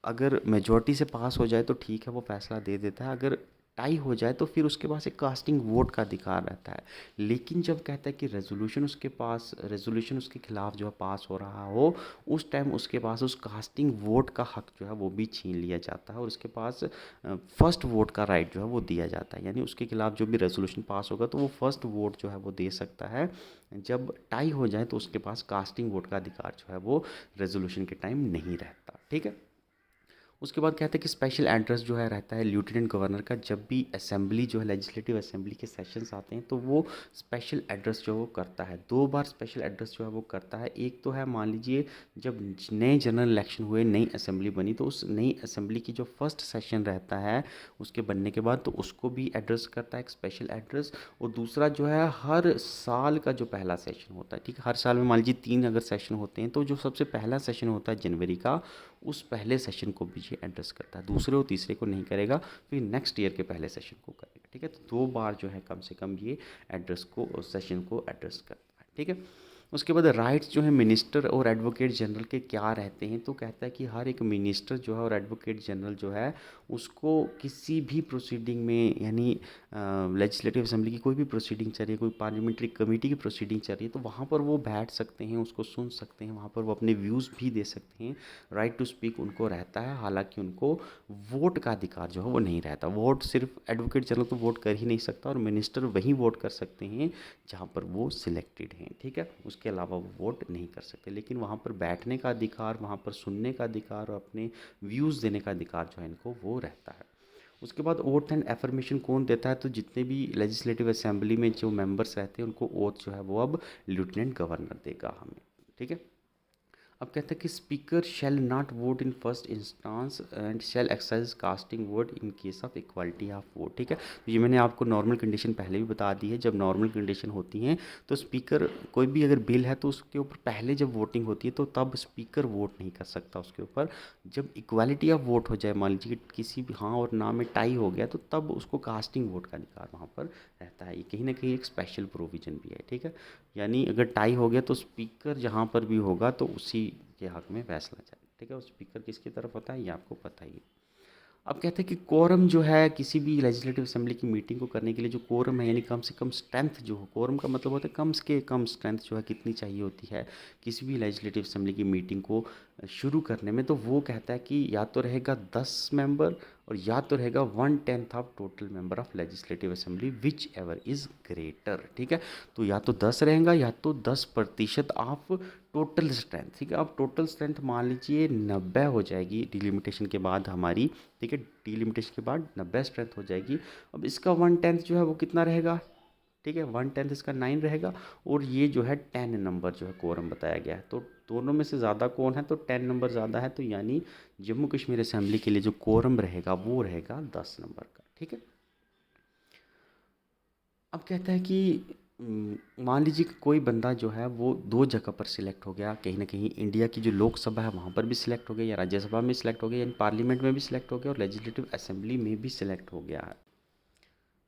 अगर मेजॉरिटी से पास हो जाए तो ठीक है, वो फैसला दे देता है। अगर टाई हो जाए तो फिर उसके पास एक कास्टिंग वोट का अधिकार रहता है। लेकिन जब कहता है कि रेजोल्यूशन उसके खिलाफ जो है पास हो रहा हो, उस टाइम उसके पास उस कास्टिंग वोट का हक जो है वो भी छीन लिया जाता है, और उसके पास फर्स्ट वोट का राइट जो है वो दिया जाता है। यानी उसके खिलाफ जो भी रेजोल्यूशन पास होगा तो वो फर्स्ट वोट जो है वो दे सकता है। जब टाई हो जाए तो उसके पास कास्टिंग वोट का अधिकार जो है वो रेजोल्यूशन के टाइम नहीं रहता। ठीक है, उसके बाद कहते हैं कि स्पेशल एड्रेस जो है रहता है लेफ्टिनेंट गवर्नर का। जब भी असेंबली जो है लेजिस्लेटिव असेंबली के सेशंस आते हैं तो वो स्पेशल एड्रेस जो वो करता है। 2 बार स्पेशल एड्रेस जो है वो करता है। एक तो है मान लीजिए जब नए जनरल इलेक्शन हुए, नई असेंबली बनी, तो उस नई असेंबली की जो फर्स्ट सेशन रहता है उसके बनने के बाद, तो उसको भी एड्रेस करता है एक स्पेशल एड्रेस। और दूसरा जो है हर साल का जो पहला सेशन होता है, ठीक है, हर साल में मान लीजिए 3 अगर सेशन होते हैं, तो जो सबसे पहला सेशन होता है जनवरी का, उस पहले सेशन को भी ये एड्रेस करता है, दूसरे और तीसरे को नहीं करेगा, फिर नेक्स्ट ईयर के पहले सेशन को करेगा। ठीक है, तो 2 बार जो है कम से कम ये एड्रेस को सेशन को एड्रेस करता है। ठीक है, उसके बाद राइट्स जो है मिनिस्टर और एडवोकेट जनरल के क्या रहते हैं, तो कहता है कि हर एक मिनिस्टर जो है और एडवोकेट जनरल जो है उसको किसी भी प्रोसीडिंग में, यानी लेजिस्लेटिव असेंबली की कोई भी प्रोसीडिंग चल रही है, कोई पार्लियामेंट्री कमेटी की प्रोसीडिंग चल रही है, तो वहाँ पर वो बैठ सकते हैं, उसको सुन सकते हैं, वहाँ पर वो अपने व्यूज़ भी दे सकते हैं। राइट टू स्पीक उनको रहता है, हालांकि उनको वोट का अधिकार जो है वो नहीं रहता। वोट सिर्फ एडवोकेट जनरल तो वोट कर ही नहीं सकता, और मिनिस्टर वही वोट कर सकते हैं जहाँ पर वो सिलेक्टेड हैं। ठीक है, उसके अलावा वो वोट नहीं कर सकते, लेकिन वहाँ पर बैठने का अधिकार, वहाँ पर सुनने का अधिकार और अपने व्यूज़ देने का अधिकार जो है इनको वो रहता है। उसके बाद ओथ एंड एफर्मेशन कौन देता है, तो जितने भी लेजिस्लेटिव असेंबली में जो मेंबर्स रहते हैं उनको ओथ जो है वो अब लेफ्टिनेंट गवर्नर देगा हमें। ठीक है, अब कहते हैं कि speaker shall not vote in first instance and shall exercise casting vote in case of equality of vote. ठीक है, तो ये मैंने आपको नॉर्मल कंडीशन पहले भी बता दी है। जब नॉर्मल कंडीशन होती हैं तो स्पीकर, कोई भी अगर बिल है तो उसके ऊपर पहले जब वोटिंग होती है तो तब स्पीकर वोट नहीं कर सकता उसके ऊपर। जब इक्वालिटी ऑफ वोट हो जाए, मान लीजिए कि किसी भी हाँ और ना में टाई हो गया, तो तब उसको कास्टिंग वोट का अधिकार वहाँ पर रहता है। ये कहीं ना कहीं एक स्पेशल प्रोविज़न भी है। ठीक है, यानी अगर टाई हो गया तो स्पीकर जहाँ पर भी होगा तो उसी के हक में फैसला जाएगा। ठीक है, और स्पीकर किसकी तरफ होता है ये आपको पता ही है। अब कहते हैं कि कोरम जो है किसी भी लेजिस्लेटिव असेंबली की मीटिंग को करने के लिए जो कोरम है, यानी कम से कम स्ट्रेंथ जो हो, कोरम का मतलब होता है कम से कम स्ट्रेंथ जो है कितनी चाहिए होती है किसी भी लेजिस्लेटिव असेंबली की मीटिंग को शुरू करने में, तो वो कहता है कि या तो रहेगा 10 मेंबर और या तो रहेगा 1/10 of total member of legislative assembly which ever is greater. ठीक है, तो या तो 10 रहेगा या तो 10% ऑफ टोटल स्ट्रेंथ। ठीक है, अब टोटल स्ट्रेंथ मान लीजिए 90 हो जाएगी डिलिमिटेशन के बाद हमारी। ठीक है, डिलिमिटेशन के बाद 90 स्ट्रेंथ हो जाएगी। अब इसका 1/10 जो है वो कितना रहेगा, ठीक है, 1/10 इसका 9 रहेगा, और ये जो है 10 नंबर जो है कोरम बताया गया है। तो दोनों में से ज़्यादा कौन है, तो 10 नंबर ज़्यादा है, तो यानी जम्मू कश्मीर असेंबली के लिए जो कोरम रहेगा वो रहेगा 10 नंबर का। ठीक है, अब कहता है कि मान लीजिए कि कोई बंदा जो है वो 2 जगह पर सिलेक्ट हो गया, कहीं ना कहीं इंडिया की जो लोकसभा है वहाँ पर भी सिलेक्ट हो गया, या राज्यसभा में सिलेक्ट हो गया, यानी पार्लियामेंट में भी सिलेक्ट हो गया और लेजिस्लेटिव असेंबली में भी सिलेक्ट हो गया है।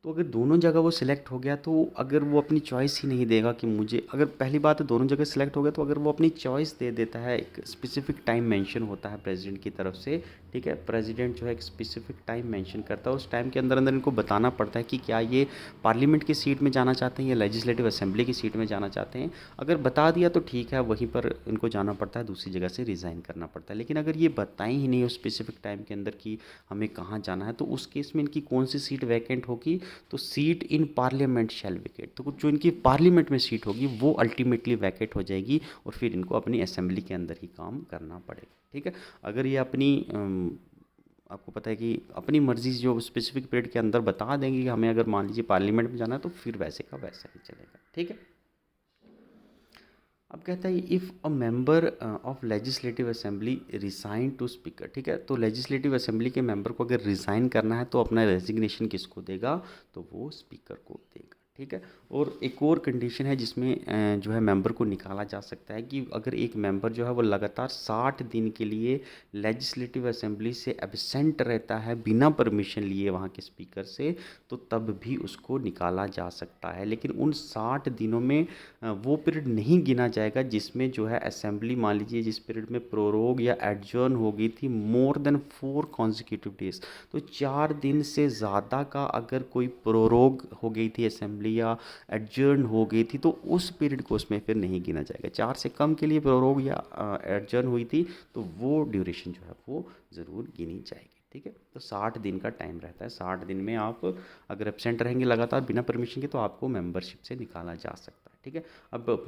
तो अगर दोनों जगह वो सिलेक्ट हो गया, तो अगर वो अपनी चॉइस ही नहीं देगा कि मुझे, अगर पहली बात है दोनों जगह सिलेक्ट हो गया, तो अगर वो अपनी चॉइस दे देता है, एक स्पेसिफिक टाइम मेंशन होता है प्रेसिडेंट की तरफ से। ठीक है, प्रेसिडेंट जो है एक स्पेसिफिक टाइम मेंशन करता है, उस टाइम के अंदर अंदर इनको बताना पड़ता है कि क्या ये पार्लियामेंट की सीट में जाना चाहते हैं या लेजिस्लेटिव असेंबली की सीट में जाना चाहते हैं। अगर बता दिया तो ठीक है, वहीं पर इनको जाना पड़ता है, दूसरी जगह से रिज़ाइन करना पड़ता है। लेकिन अगर ये बताएं ही नहीं उस स्पेसिफिक टाइम के अंदर कि हमें कहाँ जाना है, तो उस केस में इनकी कौन सी सीट वैकेंट होगी, तो seat in parliament shall vacate, तो जो इनकी पार्लियामेंट में सीट होगी वो अल्टीमेटली वैकेट हो जाएगी, और फिर इनको अपनी असेंबली के अंदर ही काम करना पड़ेगा। ठीक है, अगर ये अपनी आपको पता है कि अपनी मर्ज़ी जो स्पेसिफिक पीरियड के अंदर बता देंगे कि हमें अगर मान लीजिए पार्लियामेंट में जाना है, तो फिर वैसे का वैसा ही चलेगा। ठीक है, अब कहता है if a member of legislative assembly resign to speaker. ठीक है, तो लेजिस्लेटिव असेंबली के मेंबर को अगर रिज़ाइन करना है तो अपना रेजिग्नेशन किसको देगा, तो वो स्पीकर को देगा। ठीक है, और एक और कंडीशन है जिसमें जो है मेंबर को निकाला जा सकता है कि अगर एक मेंबर जो है वो लगातार 60 दिन के लिए लेजिस्लेटिव असेंबली से एब्सेंट रहता है बिना परमिशन लिए वहाँ के स्पीकर से, तो तब भी उसको निकाला जा सकता है। लेकिन उन 60 दिनों में वो पीरियड नहीं गिना जाएगा जिसमें जो है असेंबली, मान लीजिए जिस पीरियड में प्रोरोग या एडजर्न हो गई थी मोर देन 4 कॉन्जिक्यूटिव डेज, तो 4 दिन से ज़्यादा का अगर कोई प्रोरोग हो गई थी असेंबली या एडजर्न हो गई थी, तो उस पीरियड को उसमें फिर नहीं गिना जाएगा। 4 से कम के लिए प्रोरोग या एडजर्न हुई थी तो वो ड्यूरेशन जो है वो ज़रूर गिनी जाएगी। ठीक है, तो 60 दिन का टाइम रहता है, 60 दिन में आप अगर एबसेंट रहेंगे लगातार बिना परमिशन के, तो आपको मेंबरशिप से निकाला जा सकता है। ठीक है, अब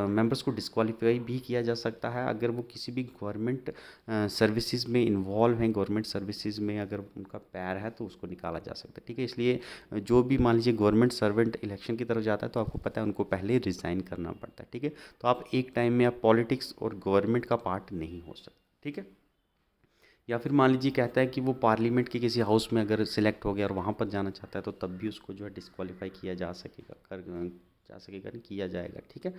मेंबर्स को डिस्क्वालीफाई भी किया जा सकता है अगर वो किसी भी गवर्नमेंट सर्विसेज में इन्वॉल्व हैं, गवर्नमेंट सर्विसेज में अगर उनका पैर है तो उसको निकाला जा सकता है। ठीक है, इसलिए जो भी मान लीजिए गवर्नमेंट सर्वेंट इलेक्शन की तरफ जाता है तो आपको पता है उनको पहले रिज़ाइन करना पड़ता है। ठीक है, तो आप एक टाइम में आप पॉलिटिक्स और गवर्नमेंट का पार्ट नहीं हो सकते। ठीक है, या फिर मान लीजिए कहता है कि वो पार्लियामेंट के किसी हाउस में अगर सिलेक्ट हो गया और वहाँ पर जाना चाहता है, तो तब भी उसको जो है डिस्क्वालीफाई किया जा सकेगा, नहीं किया जाएगा। ठीक है,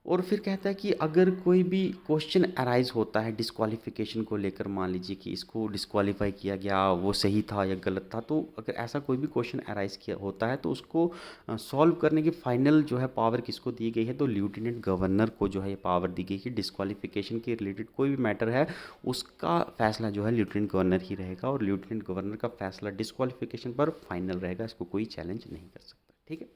और फिर कहता है कि अगर कोई भी क्वेश्चन अराइज होता है डिस्क्वालिफिकेशन को लेकर, मान लीजिए कि इसको डिस्क्वालीफाई किया गया, वो सही था या गलत था, तो अगर ऐसा कोई भी क्वेश्चन अराइज किया होता है तो उसको सॉल्व करने की फाइनल जो है पावर किसको दी गई है, तो लेफ्टिनेंट गवर्नर को जो है ये पावर दी गई है कि डिस्क्वालिफिकेशन के रिलेटेड कोई भी मैटर है उसका फैसला जो है लेफ्टिनेंट गवर्नर ही रहेगा, और लेफ्टिनेंट गवर्नर का फैसला डिस्क्वालिफिकेशन पर फाइनल रहेगा, इसको कोई चैलेंज नहीं कर सकता। ठीक है।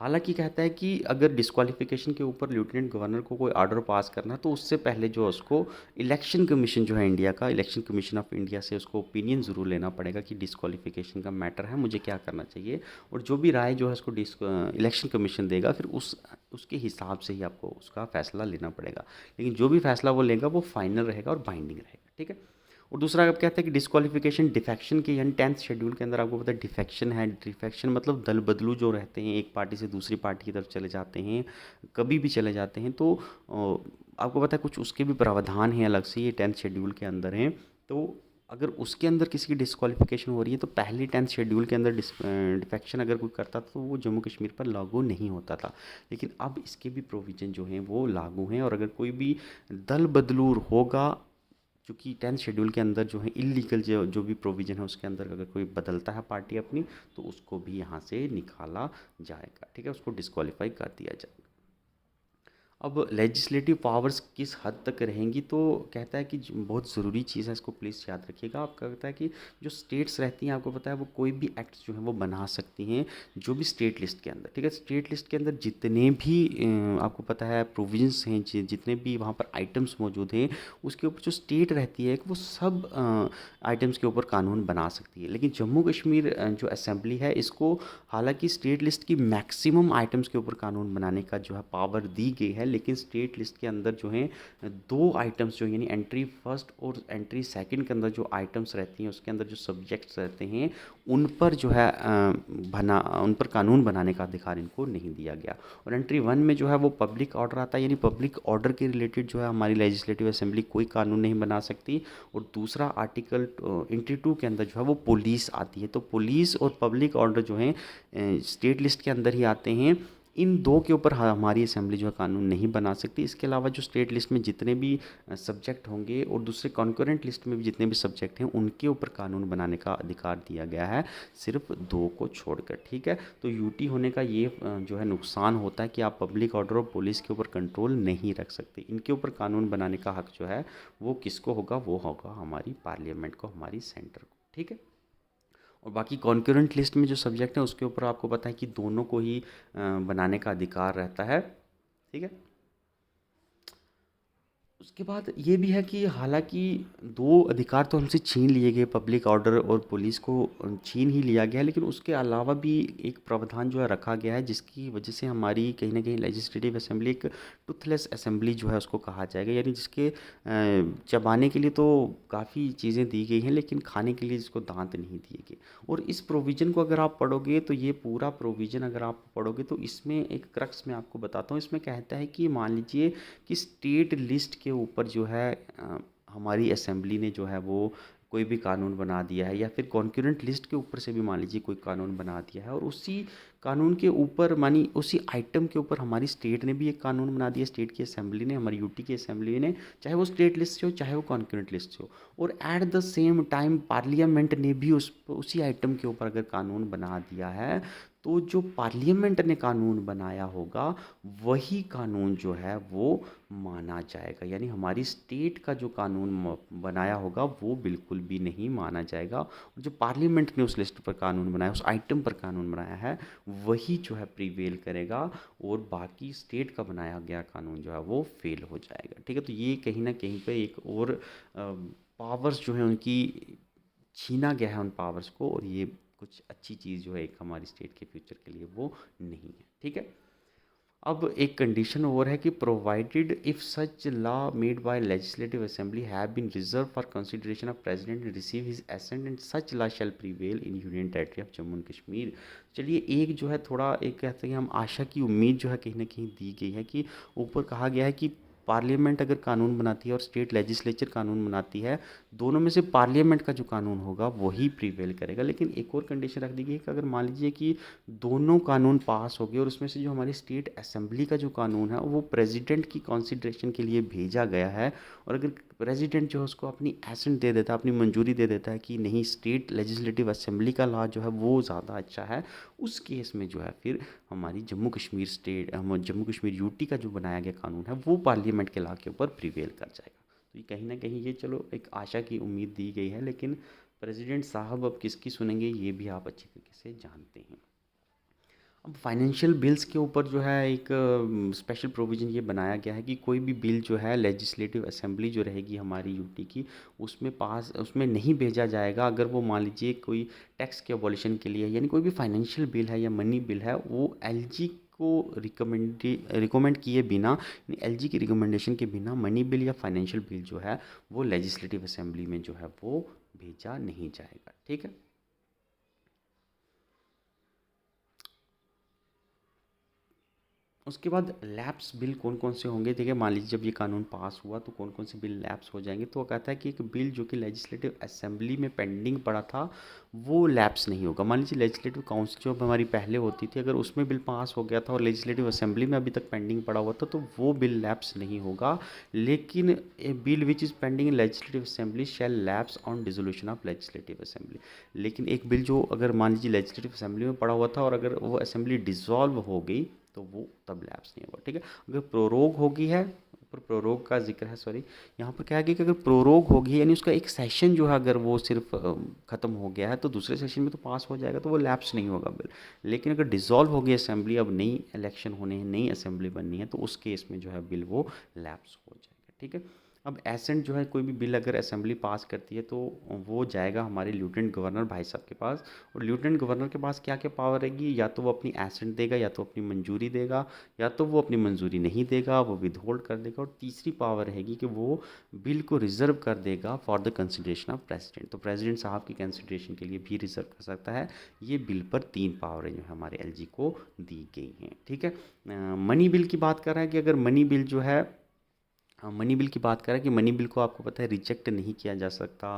हालांकि कहता है कि अगर डिस्क्वालिफिकेशन के ऊपर लेफ्टिनेंट गवर्नर को कोई ऑर्डर पास करना है तो उससे पहले जो उसको इलेक्शन कमीशन जो है इंडिया का, इलेक्शन कमीशन ऑफ इंडिया से उसको ओपिनियन ज़रूर लेना पड़ेगा कि डिस्क्वालिफिकेशन का मैटर है, मुझे क्या करना चाहिए, और जो भी राय जो है उसको इलेक्शन कमीशन देगा, फिर उसके हिसाब से ही आपको उसका फैसला लेना पड़ेगा। लेकिन जो भी फैसला वो लेगा वो फाइनल रहेगा और बाइंडिंग रहेगा। ठीक है। और दूसरा आप कहते हैं कि डिस्क्वालिफिकेशन डिफेक्शन के, यानी 10th शेड्यूल के अंदर आपको पता है डिफेक्शन है। डिफेक्शन मतलब दल बदलू जो रहते हैं, एक पार्टी से दूसरी पार्टी की तरफ चले जाते हैं, कभी भी चले जाते हैं, तो आपको पता है कुछ उसके भी प्रावधान हैं अलग से, ये 10th शेड्यूल के अंदर हैं। तो अगर उसके अंदर किसी की डिस्क्वालिफिकेशन हो रही है तो पहले 10th शेड्यूल के अंदर डिफेक्शन अगर कोई करता था तो वो जम्मू कश्मीर पर लागू नहीं होता था। लेकिन अब इसके भी प्रोविज़न जो हैं वो लागू हैं, और अगर कोई भी दल बदलू होगा, क्योंकि 10th शेड्यूल के अंदर जो है इलीगल जो भी प्रोविज़न है उसके अंदर अगर कोई बदलता है पार्टी अपनी, तो उसको भी यहाँ से निकाला जाएगा। ठीक है, उसको डिस्क्वालीफाई कर दिया जाएगा। अब लेजिस्लेटिव पावर्स किस हद तक रहेंगी, तो कहता है कि बहुत ज़रूरी चीज़ है, इसको प्लीज़ याद रखिएगा। आपका कहता है कि जो स्टेट्स रहती हैं, आपको पता है वो कोई भी एक्ट्स जो हैं वो बना सकती हैं जो भी स्टेट लिस्ट के अंदर। ठीक है, स्टेट लिस्ट के अंदर जितने भी आपको पता है प्रोविजंस हैं, जितने भी वहाँ पर आइटम्स मौजूद हैं, उसके ऊपर जो स्टेट रहती है वो सब आइटम्स के ऊपर कानून बना सकती है। लेकिन जम्मू कश्मीर जो असेंबली है इसको हालांकि स्टेट लिस्ट की मैक्सिमम आइटम्स के ऊपर कानून बनाने का जो है पावर दी गई है, लेकिन स्टेट लिस्ट के अंदर जो है दो आइटम्स जो यानी एंट्री फर्स्ट और एंट्री सेकंड के अंदर जो आइटम्स रहती हैं उसके अंदर जो सब्जेक्ट्स रहते हैं उन पर जो है उन पर कानून बनाने का अधिकार इनको नहीं दिया गया। और एंट्री वन में जो है वो पब्लिक ऑर्डर आता है, यानी पब्लिक ऑर्डर के रिलेटेड जो है हमारी लेजिस्लेटिव असेंबली कोई कानून नहीं बना सकती। और दूसरा आर्टिकल एंट्री टू के अंदर जो है वो पुलिस आती है, तो पुलिस और पब्लिक ऑर्डर जो है स्टेट लिस्ट के अंदर ही आते हैं। इन दो के ऊपर हमारी असेंबली जो है कानून नहीं बना सकती। इसके अलावा जो स्टेट लिस्ट में जितने भी सब्जेक्ट होंगे और दूसरे कॉन्करेंट लिस्ट में भी जितने भी सब्जेक्ट हैं उनके ऊपर कानून बनाने का अधिकार दिया गया है, सिर्फ दो को छोड़कर। ठीक है, तो यूटी होने का ये जो है नुकसान होता है कि आप पब्लिक ऑर्डर और पुलिस के ऊपर कंट्रोल नहीं रख सकते। इनके ऊपर कानून बनाने का हक जो है वो किसको होगा, वो होगा हमारी पार्लियामेंट को, हमारी सेंटर को। ठीक है, और बाकी कॉन्करेंट लिस्ट में जो सब्जेक्ट है उसके ऊपर आपको पता है कि दोनों को ही बनाने का अधिकार रहता है। ठीक है, उसके बाद ये भी है कि हालांकि दो अधिकार तो हमसे छीन लिए गए, पब्लिक ऑर्डर और पुलिस को छीन ही लिया गया, लेकिन उसके अलावा भी एक प्रावधान जो है रखा गया है जिसकी वजह से हमारी कहीं ना कहीं लेजिस्लेटिव असेंबली एक टूथलेस असेंबली जो है उसको कहा जाएगा, यानी जिसके चबाने के लिए तो काफ़ी चीज़ें दी गई हैं लेकिन खाने के लिए जिसको दांत नहीं दिए गए। और इस प्रोविज़न को अगर आप पढ़ोगे तो ये पूरा प्रोविज़न अगर आप पढ़ोगे तो इसमें एक क्रक्स मैं आपको बताता हूँ। इसमें कहता है कि मान लीजिए कि स्टेट लिस्ट के ऊपर जो है हमारी असेंबली ने जो है वो कोई भी कानून बना दिया है, या फिर कॉन्करेंट लिस्ट के ऊपर से भी मान लीजिए कोई कानून बना दिया है, और उसी कानून के ऊपर मानी उसी आइटम के ऊपर हमारी स्टेट ने भी एक कानून बना दिया, स्टेट की असेंबली ने, हमारी यूटी की असेंबली ने, चाहे वो स्टेट लिस्ट से हो चाहे वो कॉन्करेंट लिस्ट से हो, और at the same time parliament ने भी उसी आइटम के ऊपर अगर कानून बना दिया है, तो जो पार्लियामेंट ने कानून बनाया होगा वही कानून जो है वो माना जाएगा। यानी हमारी स्टेट का जो कानून बनाया होगा वो बिल्कुल भी नहीं माना जाएगा, और जो पार्लियामेंट ने उस लिस्ट पर कानून बनाया, उस आइटम पर कानून बनाया है, वही जो है प्रीवेल करेगा, और बाकी स्टेट का बनाया गया कानून जो है वो फेल हो जाएगा। ठीक है, तो ये कहीं ना कहीं पे एक और पावर्स जो है उनकी छीना गया है उन पावर्स को, और ये कुछ अच्छी चीज़ जो है एक हमारी स्टेट के फ्यूचर के लिए वो नहीं है। ठीक है, अब एक कंडीशन और है कि provided if such law made by legislative assembly have been reserve for consideration of president and receive his assent and such law shall prevail in union territory of Jammu and Kashmir. चलिए, एक जो है थोड़ा एक कहते हैं हम आशा की उम्मीद जो है कहीं ना कहीं दी गई है कि ऊपर कहा गया है कि पार्लियामेंट अगर कानून बनाती है और स्टेट लेजिस्लेचर कानून बनाती है, दोनों में से पार्लियामेंट का जो कानून होगा वही प्रीवेल करेगा। लेकिन एक और कंडीशन रख दी गई है कि अगर मान लीजिए कि दोनों कानून पास हो गए और उसमें से जो हमारी स्टेट असेंबली का जो कानून है वो प्रेसिडेंट की कंसिडरेशन के लिए भेजा गया है, और अगर प्रेसिडेंट जो है उसको अपनी एसेंट दे देता है, अपनी मंजूरी दे देता है कि नहीं स्टेट लेजिस्लेटिव असेंबली का लॉ जो है वो ज़्यादा अच्छा है, उस केस में जो है फिर हमारी जम्मू कश्मीर यूटी का जो बनाया गया कानून है वो पार्लियामेंट के लॉ के ऊपर प्रिवेल कर जाएगा। तो ये कहीं ना कहीं ये चलो एक आशा की उम्मीद दी गई है, लेकिन प्रेसिडेंट साहब अब किसकी सुनेंगे ये भी आप अच्छी तरीके से जानते हैं। अब फाइनेंशियल बिल्स के ऊपर जो है एक स्पेशल प्रोविज़न ये बनाया गया है कि कोई भी बिल जो है लेजिस्लेटिव असेंबली जो रहेगी हमारी यूटी की, उसमें नहीं भेजा जाएगा अगर वो मान लीजिए कोई टैक्स के अबॉलिशन के लिए, यानी कोई भी फाइनेंशियल बिल है या मनी बिल है वो एलजी को रिकमेंड किए बिना, एलजी की रिकमेंडेशन के बिना मनी बिल या फाइनेंशियल बिल जो है वो लेजिस्लेटिव असेंबली में जो है वो भेजा नहीं जाएगा। ठीक है। उसके बाद लैप्स बिल कौन कौन से होंगे, ठीक है। मान लीजिए जब ये कानून पास हुआ तो कौन कौन से बिल लैप्स हो जाएंगे, तो वो कहता है कि एक बिल जो कि लेजिस्लेटिव असेंबली में पेंडिंग पड़ा था वो लैप्स नहीं होगा। मान लीजिए लेजिस्लेटिव काउंसिल जो हमारी पहले होती थी, अगर उसमें बिल पास हो गया था और लेजिस्लेटिव असेंबली में अभी तक पेंडिंग पड़ा हुआ था तो वो बिल लैप्स नहीं होगा। लेकिन a bill which is pending in legislative assembly shall lapse on dissolution of legislative assembly. लेकिन एक बिल जो अगर मान लीजिए लेजिस्लेटिव असेंबली में पड़ा हुआ था और अगर वो असेंबली डिसॉल्व हो गई तो वो तब लैप्स नहीं होगा। ठीक है। अगर प्रोरोग होगी है, पर प्रोरोग का जिक्र है, सॉरी, यहाँ पर क्या है कि अगर प्रोरोग होगी यानी उसका एक सेशन जो है अगर वो सिर्फ ख़त्म हो गया है तो दूसरे सेशन में तो पास हो जाएगा तो वो लैप्स नहीं होगा बिल। लेकिन अगर डिसॉल्व होगी असेंबली, अब नई इलेक्शन होने हैं, नई असेंबली बननी है, तो उस केस में जो है बिल वो लैप्स हो जाएगा। ठीक है। अब एसेंट जो है कोई भी बिल अगर असेंबली पास करती है तो वो जाएगा हमारे लेफ्टिनेंट गवर्नर भाई साहब के पास, और लेफ्टिनेंट गवर्नर के पास क्या क्या पावर रहेगी, या तो वो अपनी एसेंट देगा, या तो अपनी मंजूरी देगा, या तो वो अपनी मंजूरी नहीं देगा, वो विद होल्ड कर देगा, और तीसरी पावर रहेगी कि वो बिल को रिजर्व कर देगा for the consideration of president. तो प्रेसिडेंट साहब की कंसिडरेशन के लिए भी रिजर्व कर सकता है। ये बिल पर तीन पावरें जो हमारे एलजी को दी गई हैं। ठीक है। मनी बिल की बात कर रहा है कि अगर मनी बिल जो है, हाँ, मनी बिल की बात करें कि मनी बिल को आपको पता है रिजेक्ट नहीं किया जा सकता,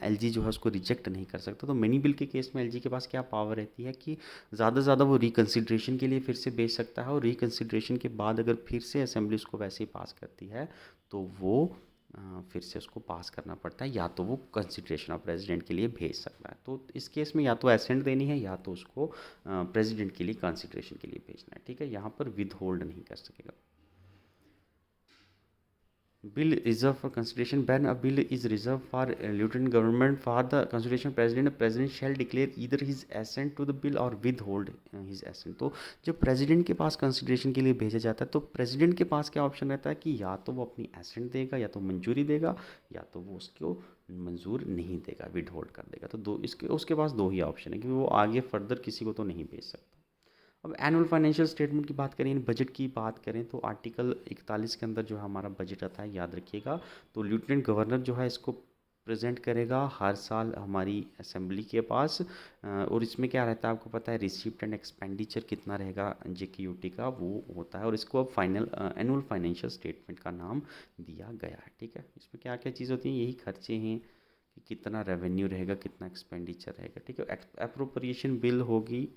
एलजी जो है उसको रिजेक्ट नहीं कर सकता। तो मनी बिल के केस में एलजी के पास क्या पावर रहती है कि ज़्यादा से ज़्यादा वो रिकन्सिड्रेशन के लिए फिर से भेज सकता है, और रिकन्सिड्रेशन के बाद अगर फिर से असेंबली उसको वैसे ही पास करती है तो वो फिर से उसको पास करना पड़ता है, या तो वो कंसिड्रेशन ऑफ प्रेसिडेंट के लिए भेज सकता है। तो इस केस में या तो एसेंट देनी है या तो उसको प्रेसिडेंट के लिए कंसिड्रेशन के लिए भेजना है। ठीक है। यहाँ पर विद होल्ड नहीं कर सकेगा। Bill reserved for consideration. When a bill is reserved for lieutenant government for the consideration president, the president shall declare either his assent to the bill or withhold his assent. तो जब president के पास consideration के लिए भेजा जाता है तो president के पास क्या ऑप्शन रहता है कि या तो वो अपनी एसेंट देगा, या तो मंजूरी देगा, या तो वो उसको मंजूर नहीं देगा, विद होल्ड कर देगा। तो दो इसके उसके पास दो ही ऑप्शन है, क्योंकि वो आगे फर्दर किसी को तो नहीं भेज सकता। अब एनुअल फाइनेंशियल स्टेटमेंट की बात करें, बजट की बात करें, तो आर्टिकल 41 के अंदर जो हमारा बजट आता है, याद रखिएगा, तो लेफ्टिनेंट गवर्नर जो है इसको प्रेजेंट करेगा हर साल हमारी असेंबली के पास। और इसमें क्या रहता है आपको पता है, रिसीप्ट एंड एक्सपेंडिचर कितना रहेगा जेकेयूटी का वो होता है, और इसको अब फाइनल एनुअल फाइनेंशियल स्टेटमेंट का नाम दिया गया है। ठीक है। इसमें क्या क्या चीज़ होती हैं, यही खर्चे हैं कि कितना रेवेन्यू रहेगा, कितना एक्सपेंडिचर रहेगा। ठीक है। अप्रोप्रिएशन बिल होगी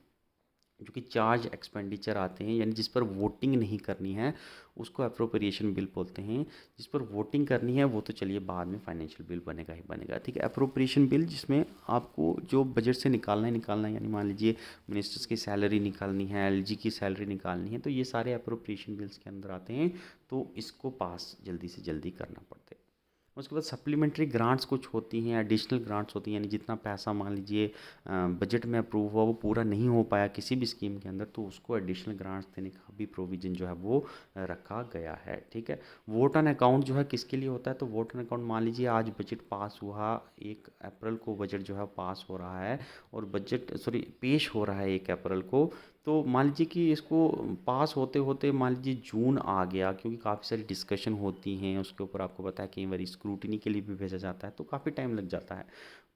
जो कि चार्ज एक्सपेंडिचर आते हैं, यानी जिस पर वोटिंग नहीं करनी है उसको अप्रोप्रिएशन बिल बोलते हैं। जिस पर वोटिंग करनी है वो तो चलिए बाद में फाइनेंशियल बिल बनेगा ही बनेगा। ठीक है। अप्रोप्रिएशन बिल जिसमें आपको जो बजट से निकालना है, यानी मान लीजिए मिनिस्टर्स की सैलरी निकालनी है, एलजी की सैलरी निकालनी है, तो ये सारे अप्रोप्रिएशन बिल्स के अंदर आते हैं, तो इसको पास जल्दी से जल्दी करना पड़ता है। उसके बाद सप्लीमेंट्री ग्रांट्स कुछ होती हैं, एडिशनल ग्रांट्स होती हैं, यानी जितना पैसा मान लीजिए बजट में अप्रूव हुआ वो पूरा नहीं हो पाया किसी भी स्कीम के अंदर, तो उसको एडिशनल ग्रांट्स देने का भी प्रोविज़न जो है वो रखा गया है। ठीक है। वोट ऑन अकाउंट जो है किसके लिए होता है, तो वोट ऑन अकाउंट मान लीजिए आज बजट पास हुआ, 1 अप्रैल को बजट जो है पास हो रहा है, और बजट पेश हो रहा है 1 अप्रैल को, तो मान लीजिए कि इसको पास होते होते मान लीजिए जून आ गया, क्योंकि काफ़ी सारी डिस्कशन होती हैं उसके ऊपर, आपको पता है कई बार स्क्रूटिनी के लिए भी भेजा जाता है, तो काफ़ी टाइम लग जाता है।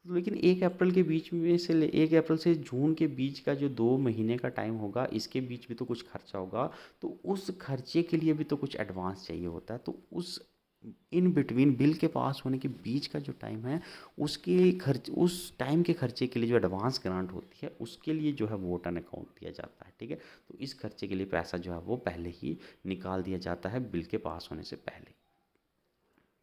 लेकिन 1 अप्रैल के बीच में से 1 अप्रैल से जून के बीच का जो 2 महीने का टाइम होगा, इसके बीच भी तो कुछ खर्चा होगा, तो उस खर्चे के लिए भी तो कुछ एडवांस चाहिए होता है। तो उस इन बिटवीन बिल के पास होने के बीच का जो टाइम है, उसके खर्च उस टाइम के खर्चे के लिए जो एडवांस ग्रांट होती है, उसके लिए जो है वोट ऑन अकाउंट दिया जाता है। ठीक है, तो इस खर्चे के लिए पैसा जो है वो पहले ही निकाल दिया जाता है बिल के पास होने से पहले।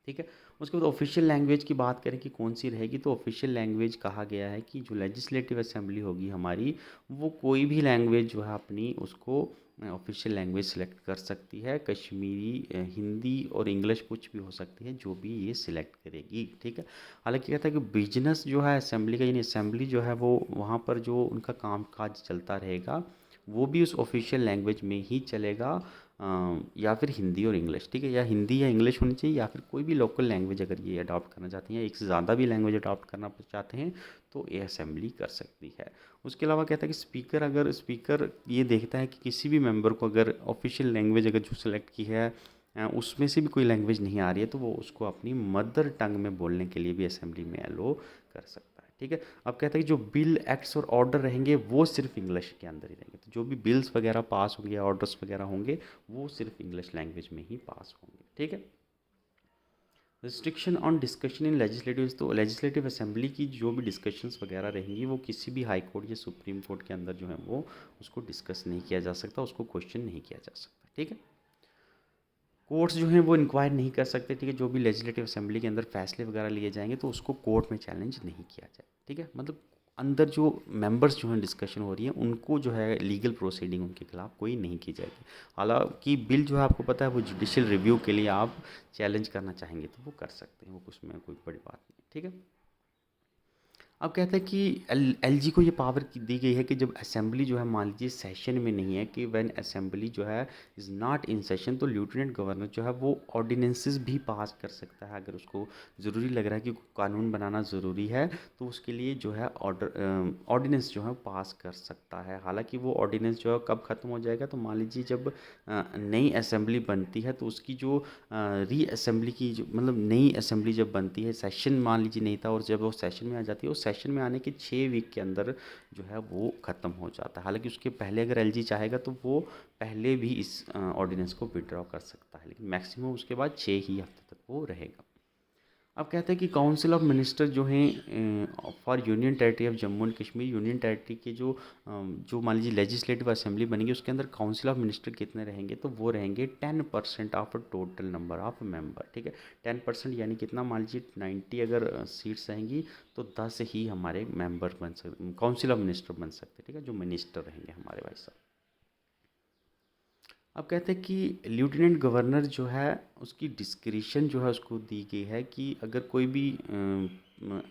ठीक है, उसके बाद ऑफिशियल लैंग्वेज की बात करें कि कौन सी रहेगी, तो ऑफिशियल लैंग्वेज कहा गया है कि जो लेजिस्लेटिव असेंबली होगी हमारी, वो कोई भी लैंग्वेज जो है अपनी उसको ऑफिशियल लैंग्वेज सेलेक्ट कर सकती है। कश्मीरी, हिंदी और इंग्लिश कुछ भी हो सकती है, जो भी ये सिलेक्ट करेगी। ठीक है, हालांकि कहता है कि बिजनेस जो है असेंबली का, यानी असेंबली जो है वो वहाँ पर जो उनका काम काज चलता रहेगा, वो भी उस ऑफिशियल लैंग्वेज में ही चलेगा, या फिर हिंदी और इंग्लिश। ठीक है, या हिंदी या इंग्लिश होनी चाहिए, या फिर कोई भी लोकल लैंग्वेज अगर ये अडॉप्ट करना चाहती हैं, एक से ज़्यादा भी लैंग्वेज अडॉप्ट करना चाहते हैं, तो ये असेंबली कर सकती है। उसके अलावा कहता है कि स्पीकर ये देखता है कि किसी भी मेंबर को अगर ऑफिशियल लैंग्वेज अगर जो सेलेक्ट की है, उसमें से भी कोई लैंग्वेज नहीं आ रही है, तो वो उसको अपनी मदर टंग में बोलने के लिए भी असेंबली में अलो कर सकता है। ठीक है, अब कहता है कि जो बिल, एक्ट्स और ऑर्डर रहेंगे वो सिर्फ इंग्लिश के अंदर ही रहेंगे। तो जो भी बिल्स वगैरह पास होंगे, ऑर्डर्स वगैरह होंगे, वो सिर्फ इंग्लिश लैंग्वेज में ही पास होंगे। ठीक है, restriction on discussion in legislative, तो लेजिस्लेटिव असेंबली की जो भी डिस्कशंस वगैरह रहेंगी, वो किसी भी हाई कोर्ट या सुप्रीम कोर्ट के अंदर जो है वो उसको डिस्कस नहीं किया जा सकता, उसको क्वेश्चन नहीं किया जा सकता। ठीक है, कोर्ट्स जो हैं वो इंक्वायर नहीं कर सकते। ठीक है, जो भी लेजिस्लेटिव असेंबली के अंदर फैसले वगैरह लिए जाएंगे, तो उसको कोर्ट में चैलेंज नहीं किया जाए। ठीक है, मतलब अंदर जो मेंबर्स जो हैं डिस्कशन हो रही है, उनको जो है लीगल प्रोसीडिंग उनके खिलाफ कोई नहीं की जाएगी। हालांकि बिल जो है आपको पता है वो जुडिशियल रिव्यू के लिए आप चैलेंज करना चाहेंगे तो वो कर सकते हैं, वो उसमें कोई बड़ी बात नहीं। ठीक है, अब कहते हैं कि एलजी को ये पावर दी गई है कि जब असेंबली जो है मान लीजिए सेशन में नहीं है, कि व्हेन असेंबली जो है इज़ नॉट इन सेशन, तो लेफ्टिनेंट गवर्नर जो है वो ऑर्डिनेंसेस भी पास कर सकता है। अगर उसको ज़रूरी लग रहा है कि कानून बनाना ज़रूरी है, तो उसके लिए जो है ऑर्डिनेंस जो है पास कर सकता है। हालांकि वो ऑर्डिनेंस जो है कब ख़त्म हो जाएगा, तो मान लीजिए जब नई असेंबली बनती है, तो उसकी जो री असेंबली की जो मतलब नई असेंबली जब बनती है, सेशन मान लीजिए नहीं था, और जब वो सेशन में आ जाती है, उस सेशन में आने के 6 वीक के अंदर जो है वो ख़त्म हो जाता है। हालांकि उसके पहले अगर एलजी चाहेगा तो वो पहले भी इस ऑर्डिनेंस को विड्रॉ कर सकता है, लेकिन मैक्सिमम उसके बाद 6 ही हफ्ते तक वो रहेगा। अब कहते हैं कि काउंसिल ऑफ मिनिस्टर जो हैं for union territory of Jammu and Kashmir, union territory के जो मान लीजिए लेजिस्लेटिव असेंबली बनेगी, उसके अंदर काउंसिल ऑफ मिनिस्टर कितने रहेंगे, तो वो रहेंगे 10% of total number of member. ठीक है, 10% यानी कितना, मान लीजिए 90 अगर सीट्स रहेंगी, तो 10 ही हमारे मेंबर बन सकते, काउंसिल ऑफ मिनिस्टर बन सकते। ठीक है, जो मिनिस्टर रहेंगे हमारे भाई साहब। अब कहते हैं कि लेफ्टिनेंट गवर्नर जो है उसकी डिस्क्रिशन जो है उसको दी गई है कि अगर कोई भी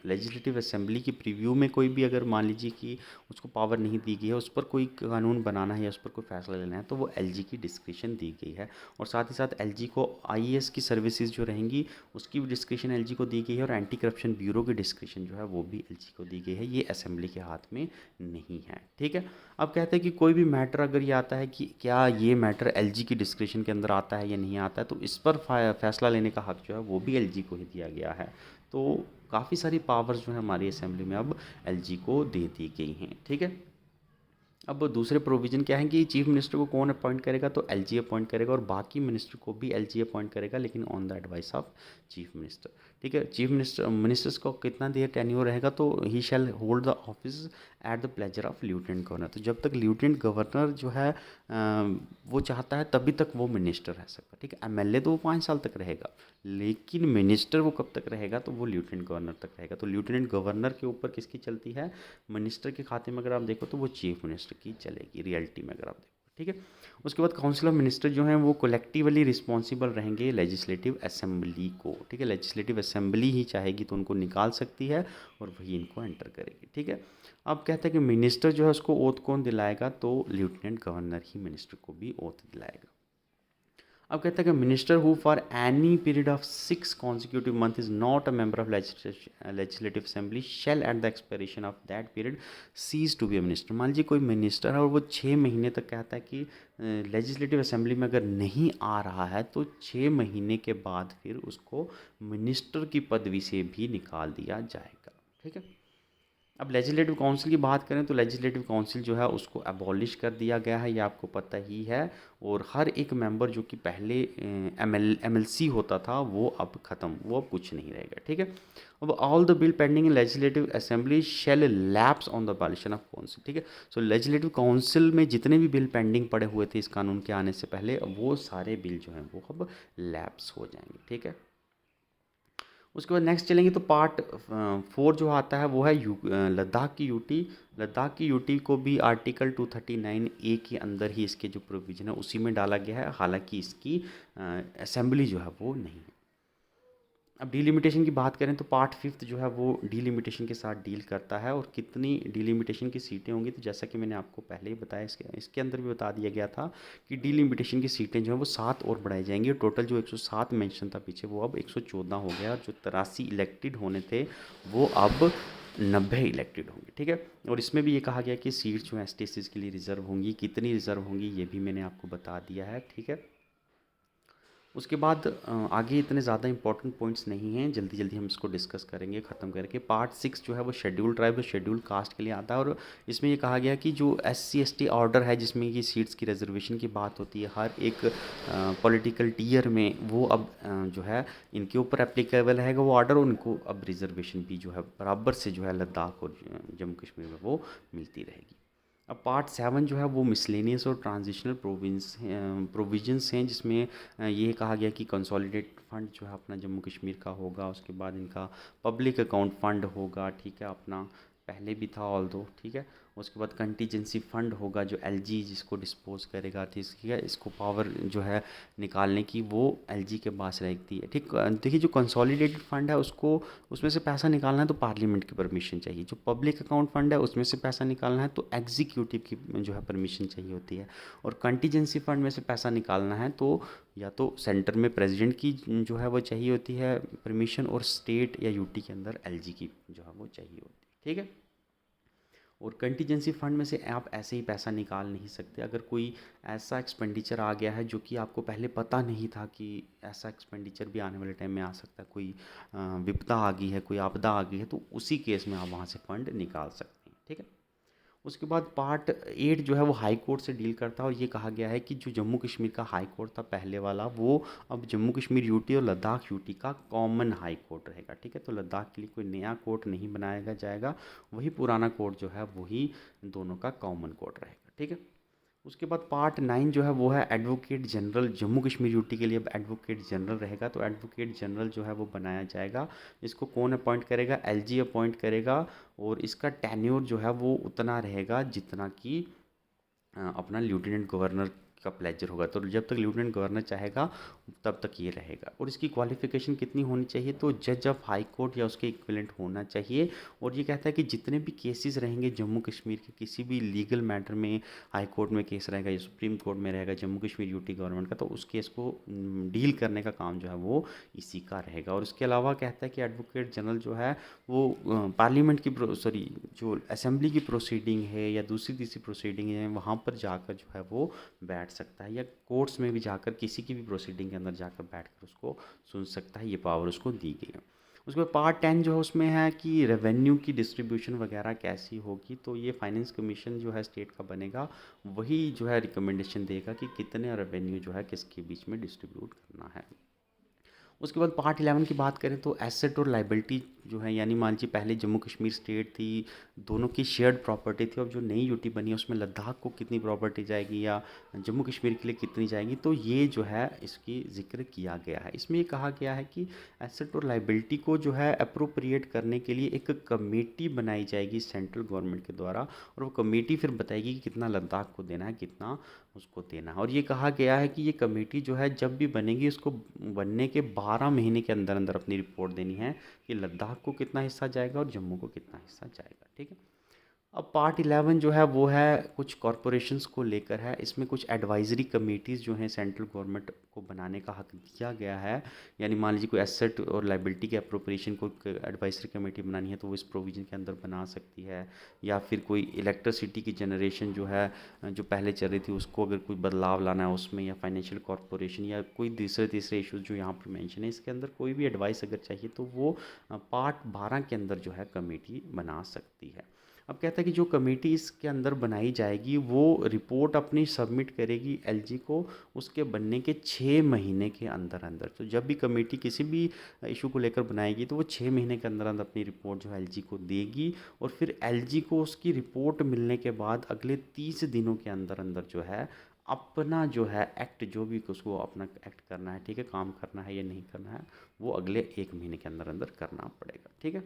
लेजिस्लेटिव असेंबली की प्रीव्यू में कोई भी अगर मान लीजिए कि उसको पावर नहीं दी गई है, उस पर कोई कानून बनाना है या उस पर कोई फैसला लेना है, तो वो एलजी की डिस्क्रिशन दी गई है। और साथ ही साथ एलजी को आईएएस की सर्विसेज जो रहेंगी उसकी भी डिस्क्रिशन एलजी को दी गई है, और एंटी करप्शन ब्यूरो की डिस्क्रिशन जो है वो भी एलजी को दी गई है। ये असेंबली के हाथ में नहीं है। ठीक है, अब कहते हैं कि कोई भी मैटर अगर ये आता है कि क्या ये मैटर एलजी की डिस्क्रिशन के अंदर आता है या नहीं आता है, तो इस पर फैसला लेने का हक जो है वो भी एलजी को ही दिया गया है। तो काफ़ी सारी पावर्स जो है हमारी असेंबली में अब एलजी को दे दी गई हैं। ठीक है, अब दूसरे प्रोविज़न क्या है कि चीफ मिनिस्टर को कौन अपॉइंट करेगा, तो एलजी अपॉइंट करेगा, और बाकी मिनिस्टर को भी एलजी अपॉइंट करेगा, लेकिन on the advice of chief minister. ठीक है, चीफ मिनिस्टर्स को कितना देर टेन्योर रहेगा, तो he shall hold the office at the pleasure of lieutenant governor. तो जब तक लेफ्टिनेंट गवर्नर जो है वो चाहता है तभी तक वो मिनिस्टर रह सकता है। ठीक है, एमएलए तो वो 5 साल तक रहेगा, लेकिन मिनिस्टर वो कब तक रहेगा, तो वो लेफ्टिनेंट गवर्नर तक रहेगा। तो लेफ्टिनेंट गवर्नर के ऊपर किसकी चलती है, मिनिस्टर के खाते में अगर आप देखो तो वो चीफ मिनिस्टर की चलेगी रियलिटी में अगर आप देखो। ठीक है, उसके बाद काउंसिल ऑफ मिनिस्टर जो हैं वो कलेक्टिवली रिस्पॉन्सिबल रहेंगे लेजिस्लेटिव असेंबली को। ठीक है, लेजिस्लेटिव असेंबली ही चाहेगी तो उनको निकाल सकती है, और वही इनको एंटर करेगी। ठीक है, अब कहते हैं कि मिनिस्टर जो है उसको ओथ कौन दिलाएगा, तो लेफ्टिनेंट गवर्नर ही मिनिस्टर को भी ओथ दिलाएगा। अब कहता है कि minister who for any period of 6 consecutive month is not a member of legislative assembly shall at the expiration of that period cease to be a minister. मान लीजिए कोई मिनिस्टर है और वो 6 महीने तक कहता है कि लेजिस्लेटिव असेंबली में अगर नहीं आ रहा है तो 6 महीने के बाद फिर उसको मिनिस्टर की पदवी से भी निकाल दिया जाएगा। ठीक है। अब लेजिस्लेटिव काउंसिल की बात करें तो लेजिस्लेटिव काउंसिल जो है उसको अबॉलिश कर दिया गया है, ये आपको पता ही है। और हर एक मेंबर जो कि पहले एमएलसी होता था वो अब ख़त्म, वो अब कुछ नहीं रहेगा। ठीक है। अब all the bill pending in legislative assembly shall lapse on the abolition of council. ठीक है। सो लेजिस्लेटिव काउंसिल में जितने भी बिल पेंडिंग पड़े हुए थे इस कानून के आने से पहले, वो सारे बिल जो हैं वो अब लैप्स हो जाएंगे। ठीक है। उसके बाद नेक्स्ट चलेंगे तो पार्ट 4 जो आता है वो है लद्दाख की यूटी। लद्दाख की यूटी को भी आर्टिकल 239A के अंदर ही इसके जो प्रोविज़न है उसी में डाला गया है, हालांकि इसकी असेंबली जो है वो नहीं है। अब डीलिमिटेशन की बात करें तो पार्ट 5 जो है वो डीलिमिटेशन के साथ डील करता है। और कितनी डीलिमिटेशन की सीटें होंगी, तो जैसा कि मैंने आपको पहले ही बताया, इसके अंदर भी बता दिया गया था कि डीलिमिटेशन की सीटें जो है वो 7 और बढ़ाई जाएंगी। टोटल जो 107 मेंशन था पीछे वो अब 114 हो गया, और जो 83 इलेक्टेड होने थे वो अब 90 इलेक्टेड होंगे। ठीक है। और इसमें भी ये कहा गया कि सीट्स जो एस के लिए रिजर्व होंगी, कितनी रिजर्व होंगी ये भी मैंने आपको बता दिया है। ठीक है। उसके बाद आगे इतने ज़्यादा इंपॉर्टेंट पॉइंट्स नहीं हैं, जल्दी जल्दी हम इसको डिस्कस करेंगे ख़त्म करके। पार्ट 6 जो है वो शेड्यूल ट्राइब और शेड्यूल कास्ट के लिए आता है। और इसमें ये कहा गया कि जो SC ST ऑर्डर है जिसमें ये सीट्स की रिजर्वेशन की बात होती है हर एक पॉलिटिकल टीयर में, वो अब जो है इनके ऊपर एप्लीकेबल रहेगा वो ऑर्डर। उनको अब रिजर्वेशन भी जो है बराबर से जो है लद्दाख और जम्मू कश्मीर में वो मिलती रहेगी। अब पार्ट 7 जो है वो मिसलेनियस और ट्रांजिशनल प्रोविजंस हैं, जिसमें ये कहा गया कि कंसोलिडेट फंड जो है अपना जम्मू कश्मीर का होगा। उसके बाद इनका पब्लिक अकाउंट फ़ंड होगा। ठीक है। अपना पहले भी था ऑल दो। ठीक है। उसके बाद कंटीजेंसी फ़ंड होगा जो LG जिसको डिस्पोज करेगा। ठीक है। इसको पावर जो है निकालने की वो LG के पास रहती है। ठीक। देखिए जो कंसोलिडेटेड फंड है उसको, उसमें से पैसा निकालना है तो पार्लियामेंट की परमिशन चाहिए। जो पब्लिक अकाउंट फंड है उसमें से पैसा निकालना है तो एग्जीक्यूटिव की जो है परमिशन चाहिए होती है। और कंटीजेंसी फंड में से पैसा निकालना है तो या तो सेंटर में प्रेसिडेंट की जो है वो चाहिए होती है परमिशन, और स्टेट या यूटी के अंदर LG की जो है वो चाहिए होती है। ठीक है। और कंटीजेंसी फंड में से आप ऐसे ही पैसा निकाल नहीं सकते। अगर कोई ऐसा एक्सपेंडिचर आ गया है जो कि आपको पहले पता नहीं था कि ऐसा एक्सपेंडिचर भी आने वाले टाइम में आ सकता है, कोई विपदा आ गई है, कोई आपदा आ गई है, तो उसी केस में आप वहाँ से फंड निकाल सकते हैं। ठीक है। उसके बाद पार्ट 8 जो है वो हाई कोर्ट से डील करता है। और ये कहा गया है कि जो जम्मू कश्मीर का हाई कोर्ट था पहले वाला, वो अब जम्मू कश्मीर यूटी और लद्दाख यूटी का कॉमन हाई कोर्ट रहेगा। ठीक है। तो लद्दाख के लिए कोई नया कोर्ट नहीं बनाया जाएगा, वही पुराना कोर्ट जो है वही दोनों का कॉमन कोर्ट रहेगा। ठीक है। उसके बाद पार्ट 9 जो है वो है advocate general. Jammu Kashmir UT के लिए अब एडवोकेट जनरल रहेगा। तो एडवोकेट जनरल जो है वो बनाया जाएगा। इसको कौन अपॉइंट करेगा? LG अपॉइंट करेगा। और इसका टेन्योर जो है वो उतना रहेगा जितना कि अपना लेफ्टिनेंट गवर्नर का प्लेजर होगा। तो जब तक लेफ्टिनेंट गवर्नर चाहेगा तब तक ये रहेगा। और इसकी क्वालिफ़िकेशन कितनी होनी चाहिए? तो जज ऑफ हाई कोर्ट या उसके इक्विवेलेंट होना चाहिए। और ये कहता है कि जितने भी केसेस रहेंगे जम्मू कश्मीर के किसी भी लीगल मैटर में, हाई कोर्ट में केस रहेगा या सुप्रीम कोर्ट में रहेगा जम्मू कश्मीर यूटी गवर्नमेंट का, तो उस केस को डील करने का काम जो है वो इसी का रहेगा। और इसके अलावा कहता है कि एडवोकेट जनरल जो है वो पार्लियामेंट की सॉरी जो असेंबली की प्रोसीडिंग है या दूसरी तीसरी प्रोसीडिंग है वहाँ पर जाकर जो है वो बैठ सकता है, या कोर्ट्स में भी जाकर किसी की भी प्रोसीडिंग के अंदर जाकर बैठकर उसको सुन सकता है। ये पावर उसको दी गई है। उसके बाद पार्ट 10 जो है उसमें है कि रेवेन्यू की डिस्ट्रीब्यूशन वगैरह कैसी होगी। तो ये फाइनेंस कमीशन जो है स्टेट का बनेगा, वही जो है रिकमेंडेशन देगा कि कितने रेवेन्यू जो है किसके बीच में डिस्ट्रीब्यूट करना है। उसके बाद पार्ट 11 की बात करें तो एसेट और लाइबिलिटी जो है, यानी मान लीजिए पहले जम्मू कश्मीर स्टेट थी, दोनों की शेयर्ड प्रॉपर्टी थी। अब जो नई यूटी बनी है उसमें लद्दाख को कितनी प्रॉपर्टी जाएगी या जम्मू कश्मीर के लिए कितनी जाएगी, तो ये जो है इसकी जिक्र किया गया है। इसमें ये कहा गया है कि एसेट और लाइबिलिटी को जो है अप्रोप्रिएट करने के लिए एक कमेटी बनाई जाएगी सेंट्रल गवर्नमेंट के द्वारा, और वो कमेटी फिर बताएगी कि कितना लद्दाख को देना है, कितना उसको देना है। और ये कहा गया है कि ये कमेटी जो है जब भी बनेगी उसको बनने के 12 महीने के अंदर अंदर अपनी रिपोर्ट देनी है कि लद्दाख को कितना हिस्सा जाएगा और जम्मू को कितना हिस्सा जाएगा। ठीक है। अब पार्ट 11 जो है वो है कुछ कॉरपोरेशंस को लेकर है। इसमें कुछ एडवाइजरी कमेटीज़ जो हैं सेंट्रल गवर्नमेंट को बनाने का हक दिया गया है। यानी मान लीजिए कोई एसेट और लाइबिलिटी के अप्रोप्रिएशन को एडवाइजरी कमेटी बनानी है तो वो इस प्रोविज़न के अंदर बना सकती है। या फिर कोई इलेक्ट्रिसिटी की जनरेशन जो है जो पहले चल रही थी उसको अगर कोई बदलाव लाना है उसमें, या फाइनेंशियल कॉरपोरेशन या कोई दूसरे तीसरे इश्यूज जो यहाँ पर मेंशन है, इसके अंदर कोई भी एडवाइस अगर चाहिए तो वो पार्ट 12 के अंदर जो है कमेटी बना सकती है। अब कहता है कि जो कमेटी इसके अंदर बनाई जाएगी वो रिपोर्ट अपनी सबमिट करेगी एलजी को उसके बनने के 6 महीने के अंदर अंदर। तो जब भी कमेटी किसी भी इशू को लेकर बनाएगी तो वो 6 महीने के अंदर अंदर अपनी रिपोर्ट जो है एलजी को देगी, और फिर एलजी को उसकी रिपोर्ट मिलने के बाद अगले 30 दिनों के अंदर अंदर जो है अपना जो है एक्ट, जो भी उसको अपना एक्ट करना है, ठीक है, काम करना है या नहीं करना है, वो अगले 1 महीने के अंदर अंदर करना पड़ेगा। ठीक है।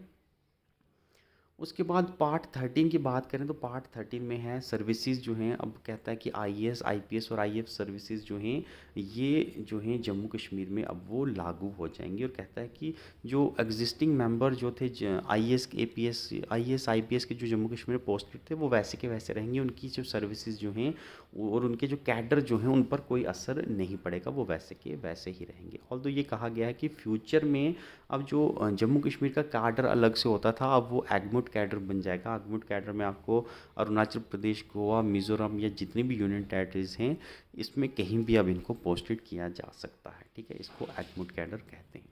उसके बाद पार्ट 13 की बात करें तो पार्ट 13 में है सर्विसेज जो हैं। अब कहता है कि आईएएस आईपीएस और आईएएफ सर्विसेज जो हैं ये जो हैं जम्मू कश्मीर में अब वो लागू हो जाएंगी। और कहता है कि जो एग्जिस्टिंग मेंबर जो थे आईएएस एपीएस आईएएस आईपीएस के जो जम्मू कश्मीर में पोस्टेड थे वो वैसे के वैसे रहेंगे। उनकी जो सर्विसेज जो हैं और उनके जो कैडर जो हैं उन पर कोई असर नहीं पड़ेगा, वो वैसे के वैसे ही रहेंगे। ऑल्दो ये कहा गया है कि फ्यूचर में अब जो जम्मू कश्मीर का कैडर अलग से होता था अब वो एगमुट कैडर बन जाएगा। एगमुट कैडर में आपको अरुणाचल प्रदेश, गोवा, मिज़ोरम या जितनी भी यूनियन टेरिटरीज़ हैं इसमें कहीं भी अब इनको पोस्टेड किया जा सकता है। ठीक है, इसको एगमुट कैडर कहते हैं।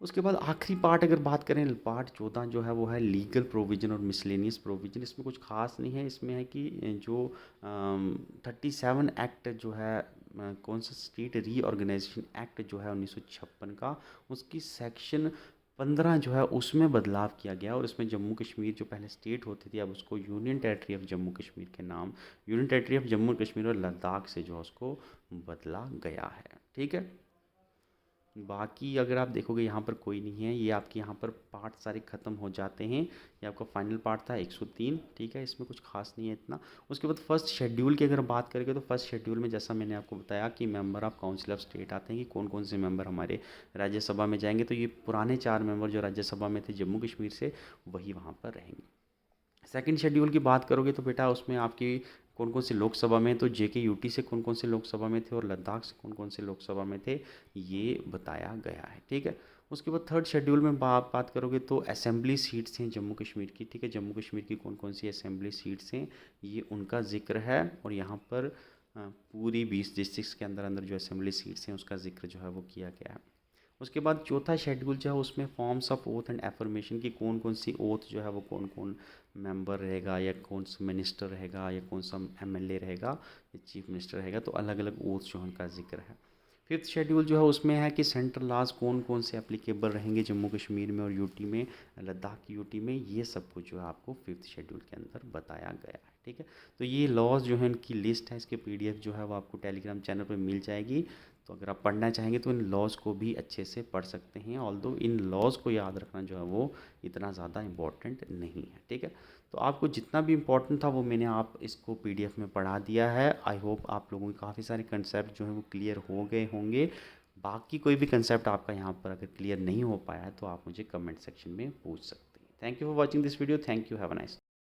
उसके बाद आखिरी पार्ट अगर बात करें, पार्ट 14 जो है वो है लीगल प्रोविज़न और मिसलेनियस प्रोविज़न। इसमें कुछ खास नहीं है। इसमें है कि जो 37 एक्ट जो है कौन सा स्टेट रीऑर्गेनाइजेशन एक्ट जो है 1956 का, उसकी सेक्शन 15 जो है उसमें बदलाव किया गया। और इसमें जम्मू कश्मीर जो पहले स्टेट होती थी अब उसको union territory of Jammu Kashmir के नाम union territory of Jammu Kashmir और लद्दाख से जो है उसको बदला गया है। ठीक है। बाकी अगर आप देखोगे यहाँ पर कोई नहीं है। ये आपके यहाँ पर पार्ट सारे ख़त्म हो जाते हैं। ये आपका फाइनल पार्ट था 103। ठीक है, इसमें कुछ खास नहीं है इतना। उसके बाद फर्स्ट शेड्यूल की अगर बात करेंगे तो फर्स्ट शेड्यूल में जैसा मैंने आपको बताया कि member of council of state आते हैं कि कौन कौन से मेंबर हमारे राज्यसभा में जाएंगे। तो ये पुराने 4 मेंबर जो राज्यसभा में थे जम्मू कश्मीर से वही वहाँ पर रहेंगे। सेकंड शेड्यूल की बात करोगे तो बेटा उसमें आपकी कौन कौन से लोकसभा में, तो जेके यूटी से कौन कौन से लोकसभा में थे और लद्दाख से कौन कौन से लोकसभा में थे ये बताया गया है। ठीक है। उसके बाद थर्ड शेड्यूल में बात करोगे तो असेंबली सीट्स हैं जम्मू कश्मीर की। ठीक है, जम्मू कश्मीर की कौन कौन सी असेंबली सीट्स हैं ये उनका जिक्र है। और यहाँ पर पूरी 20 डिस्ट्रिक्ट के अंदर अंदर जो असेंबली सीट्स हैं उसका जिक्र जो है वो किया गया है। उसके बाद चौथा शेड्यूल जो है उसमें forms of oath and affirmation की कौन कौन सी ओथ जो है वो कौन कौन मेंबर रहेगा, या कौन सा मिनिस्टर रहेगा, या कौन सा एमएलए रहेगा, या चीफ मिनिस्टर रहेगा, तो अलग अलग ओथ जो है उनका जिक्र है। फिफ्थ शेड्यूल जो है उसमें है कि सेंट्रल लॉज कौन कौन से एप्लीकेबल रहेंगे जम्मू कश्मीर में और यूटी में, लद्दाख की यूटी में, ये सब कुछ जो है आपको फिफ्थ शेड्यूल के अंदर बताया गया है। ठीक है, तो ये लॉज जो है इनकी लिस्ट है, इसके पीडीएफ जो है वो आपको टेलीग्राम चैनल पर मिल जाएगी। तो अगर आप पढ़ना चाहेंगे तो इन लॉज को भी अच्छे से पढ़ सकते हैं। ऑल्दो इन लॉज को याद रखना जो है वो इतना ज़्यादा इम्पोर्टेंट नहीं है। ठीक है, तो आपको जितना भी इम्पोर्टेंट था वो मैंने आप इसको पीडीएफ में पढ़ा दिया है। आई होप आप लोगों के काफ़ी सारे कंसेप्ट जो हैं वो क्लियर हो गए होंगे। बाकी कोई भी कंसेप्ट आपका यहाँ पर अगर क्लियर नहीं हो पाया है तो आप मुझे कमेंट सेक्शन में पूछ सकते हैं। Thank you for watching this video. Thank you. Have a nice